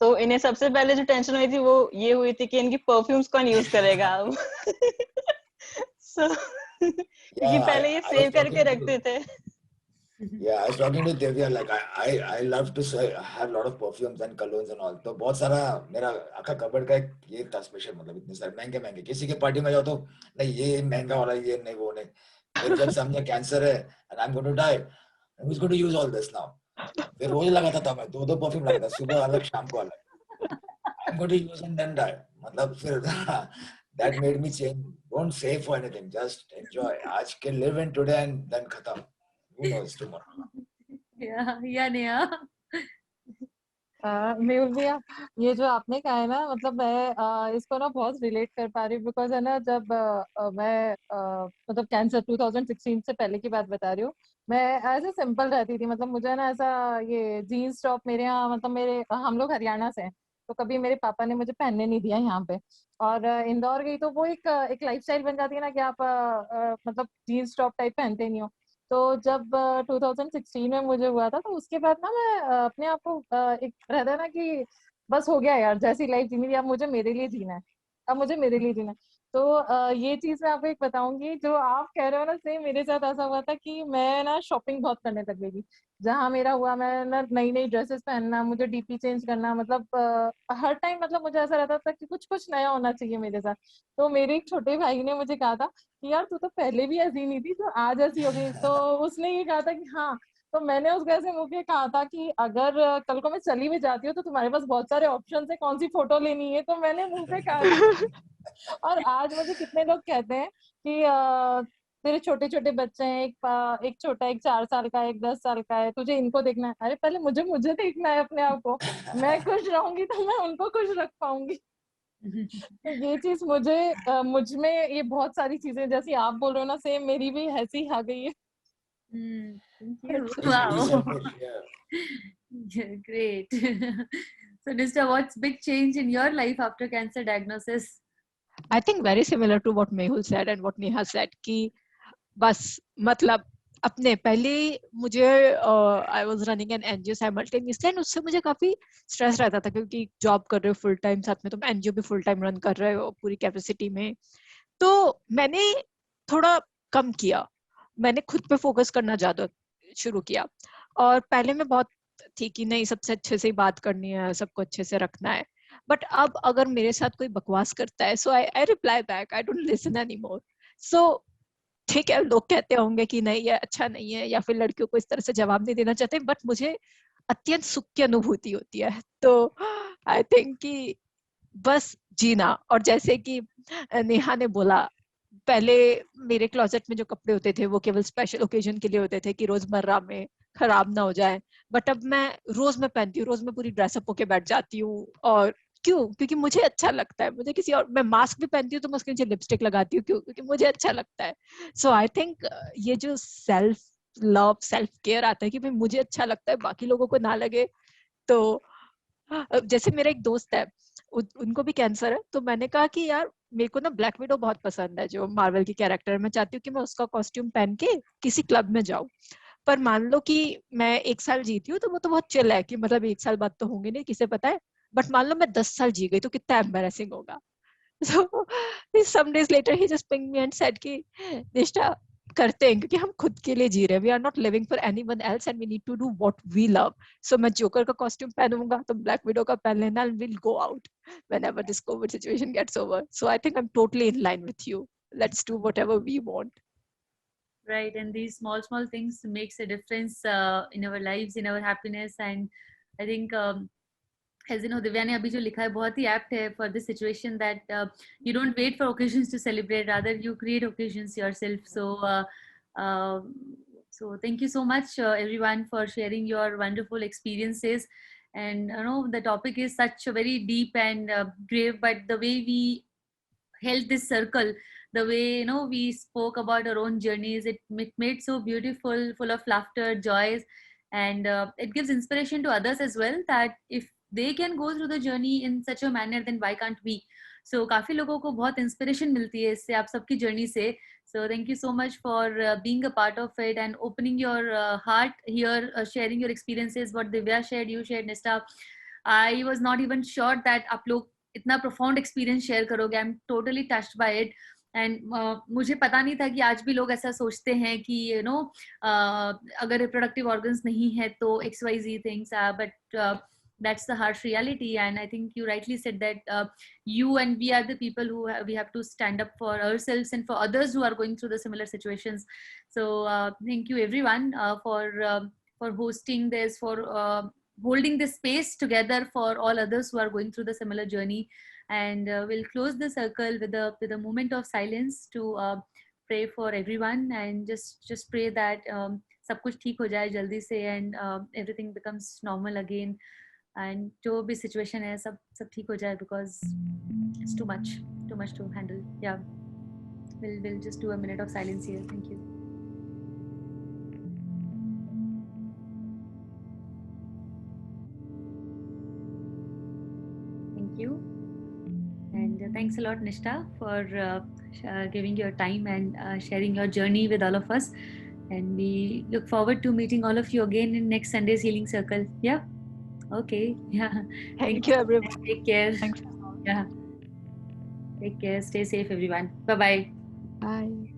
[SPEAKER 5] तो इन्हें सबसे पहले जो टेंशन हुई थी वो ये हुई थी कि इनकी परफ्यूम्स कौन यूज करेगा. So, क्योंकि पहले ये सेव करके रखते थे.
[SPEAKER 4] Yeah, I was talking to Divya, like I love to have a lot of perfumes and colognes and all. तो बहुत सारा मेरा आखा कपड़ का एक ये था स्पेशल, मतलब इतने सारे महंगे किसी के पार्टी में जाओ तो नहीं ये महंगा वाला ये नहीं वो नहीं. फिर जब समझा कैंसर है and I'm going to die, who's going to use all this now? फिर रोज लगाता था मैं, दो परफ्यूम लगाता, सुबह अलग शाम को अलग. I'm going to use and then die. मतलब फिर that made me change. Don't save for anything, just enjoy. आज के live in today and then खत्म. Who knows tomorrow?
[SPEAKER 1] Yeah, Neha.
[SPEAKER 3] Mehul भैया, ये जो आपने कहा है ना, मतलब मैं इसको ना बहुत रिलेट कर पा रही हूँ, बिकॉज है ना जब मैं मतलब कैंसर 2016 से पहले की बात बता रही हूँ. मैं ऐसे सिंपल रहती थी, मतलब मुझे ना ऐसा ये जीन्स टॉप मेरे यहाँ, मतलब हम लोग हरियाणा से हैं, तो कभी मेरे पापा ने मुझे पहनने नहीं दिया यहाँ पे. और इंदौर गई तो वो एक लाइफस्टाइल बन जाती है ना कि आप मतलब जीन्स टॉप टाइप पहनते नहीं हो. तो जब 2016 में मुझे हुआ था, तो उसके बाद ना मैं अपने आप को एक रहता है ना कि बस हो गया यार, जैसी लाइफ जीनी थी अब मुझे मेरे लिए जीना है, अब मुझे मेरे लिए जीना है. तो ये चीज मैं आपको एक बताऊंगी, जो आप कह रहे हो ना, सेम मेरे साथ ऐसा हुआ था कि मैं ना शॉपिंग बहुत करने लग गई थी. जहाँ मेरा हुआ, मैं ना नई नई ड्रेसेस पहनना, मुझे डीपी चेंज करना, मतलब हर टाइम मतलब मुझे ऐसा रहता था कि कुछ नया होना चाहिए मेरे साथ. तो मेरे एक छोटे भाई ने मुझे कहा था कि यार तू तो पहले भी ऐसी नहीं थी, तो आज ऐसी हो गई. तो उसने ये कहा था कि हाँ, तो मैंने उसको ऐसे मुंह पे कहा था कि अगर कल को मैं चली भी जाती हूँ तो तुम्हारे पास बहुत सारे ऑप्शन है कौन सी फोटो लेनी है, तो मैंने मुंह पे कहा था. और आज मुझे कितने लोग कहते हैं कि तेरे छोटे छोटे बच्चे हैं, एक छोटा, एक 4 साल का, एक 10 साल का है, तुझे इनको देखना है। अरे पहले मुझे देखना है अपने आप को। मैं खुश रहूंगी तो मैं उनको खुश रख पाऊंगी। तो ये चीज मुझ में ये बहुत सारी चीजें जैसी आप बोल रहे हो ना, सेम मेरी भी हंसी आ गई है।
[SPEAKER 1] Thank you.
[SPEAKER 2] It's
[SPEAKER 4] It's pretty
[SPEAKER 1] Wow.
[SPEAKER 4] selfish. Yeah.
[SPEAKER 1] Yeah, great. So, Nishta, what's big change in your life after cancer diagnosis?
[SPEAKER 2] I think very similar to what Mehul said and what Neha said कि बस मतलब अपने पहले मुझे I was running an NGO simultaneously and उससे मुझे काफी stress रहता था क्योंकि जॉब कर रहे हो फुल टाइम, साथ में तुम एनजीओ भी फुल टाइम रन कर रहे हो पूरी कैपेसिटी में। तो मैंने थोड़ा कम किया, मैंने खुद पे फोकस करना ज्यादा शुरू किया। और पहले मैं बहुत थी कि नहीं सबसे अच्छे से ही बात करनी है, सबको अच्छे से रखना है। बट अब अगर मेरे साथ कोई बकवास करता है so I reply back, I don't listen any more. So ठीक है, लोग कहते होंगे कि नहीं ये अच्छा नहीं है या फिर लड़कियों को इस तरह से जवाब नहीं देना चाहते, बट मुझे अत्यंत सुख की अनुभूति होती है। तो आई थिंक कि बस जीना। और जैसे कि नेहा ने बोला, पहले मेरे क्लोजेट में जो कपड़े होते थे वो केवल स्पेशल ओकेजन के लिए होते थे कि रोजमर्रा में खराब ना हो जाए, बट अब मैं रोज में पहनती हूँ, रोज में पूरी ड्रेसअप होके बैठ जाती हूँ। और क्यों? क्योंकि मुझे अच्छा लगता है। मुझे किसी और, मैं मास्क भी पहनती हूँ तो मैं उसके नीचे लिपस्टिक लगाती हूँ, क्यों? क्योंकि मुझे अच्छा लगता है। सो आई थिंक ये जो सेल्फ लव, सेल्फ केयर आता है कि भाई मुझे अच्छा लगता है, बाकी लोगों को ना लगे। तो जैसे मेरा एक दोस्त है, उनको भी कैंसर है, तो मैंने कहा कि यार मेरे को ना ब्लैक विडो बहुत पसंद है, जो मार्वल की कैरेक्टर है। मैं चाहती हूँ कि मैं उसका कॉस्ट्यूम पहन के किसी क्लब में जाऊँ। पर मान लो कि मैं 1 साल जीती हूँ तो वो तो बहुत चिल है कि मतलब 1 साल बाद तो होंगे नहीं, किसे पता है। बट मान लो मैं 10 साल जी गई तो कितना एम्बैरेसिंग होगा। So some days later he just pinged me and said कि निष्ठा करते हैं क्योंकि हम खुद के लिए जी रहे हैं, we are not living for anyone else and we need to do what we love. So मैं जोकर का कॉस्ट्यूम पहनूंगा, तो ब्लैक विडो का पहन लेना, and we'll go out whenever this COVID situation gets over. So I think I'm totally in line with you. Let's do whatever we want.
[SPEAKER 1] Right, and these small things makes a difference in our lives, in our happiness, and I think as you know, Divya ने अभी जो लिखा है बहुत ही apt है for this situation, that you don't wait for occasions to celebrate, rather you create occasions yourself. So thank you so much everyone for sharing your wonderful experiences. And you know the topic is such a very deep and grave, but the way we held this circle, the way you know we spoke about our own journeys, it made so beautiful, full of laughter, joys, and it gives inspiration to others as well, that if they can go through the journey in such a manner, then why can't we? So काफी लोगों को बहुत inspiration मिलती है इससे, आप सबकी journey से. So thank you so much for being a part of it and opening your heart here, sharing your experiences. What Divya shared, you shared, Nista. I was not even sure that आप लोग इतना profound experience share करोगे. I'm totally touched by it. And मुझे पता नहीं था कि आज भी लोग ऐसा सोचते हैं कि यू नो अगर रिप्रोडक्टिव ऑर्गन्स नहीं है तो XYZ things, but that's the harsh reality. And I think you rightly said that you and we are the people who we have to stand up for ourselves and for others who are going through the similar situations. So thank you everyone for hosting this, for holding this space together for all others who are going through the similar journey. And we'll close the circle with a moment of silence to pray for everyone, and just pray that सब कुछ ठीक हो जाए जल्दी से, and everything becomes normal again, and जो भी situation है सब ठीक हो जाए, because it's too much to handle. Yeah, we'll just do a minute of silence here. Thank you. Thank you. And thanks a lot, Nishta, for giving your time and sharing your journey with all of us. And we look forward to meeting all of you again in next Sunday's Healing Circle. Yeah. Okay. Yeah.
[SPEAKER 2] Thank you, everyone.
[SPEAKER 1] Take care.
[SPEAKER 2] Thanks.
[SPEAKER 1] Yeah. Take care. Stay safe, everyone. Bye-bye.
[SPEAKER 2] Bye.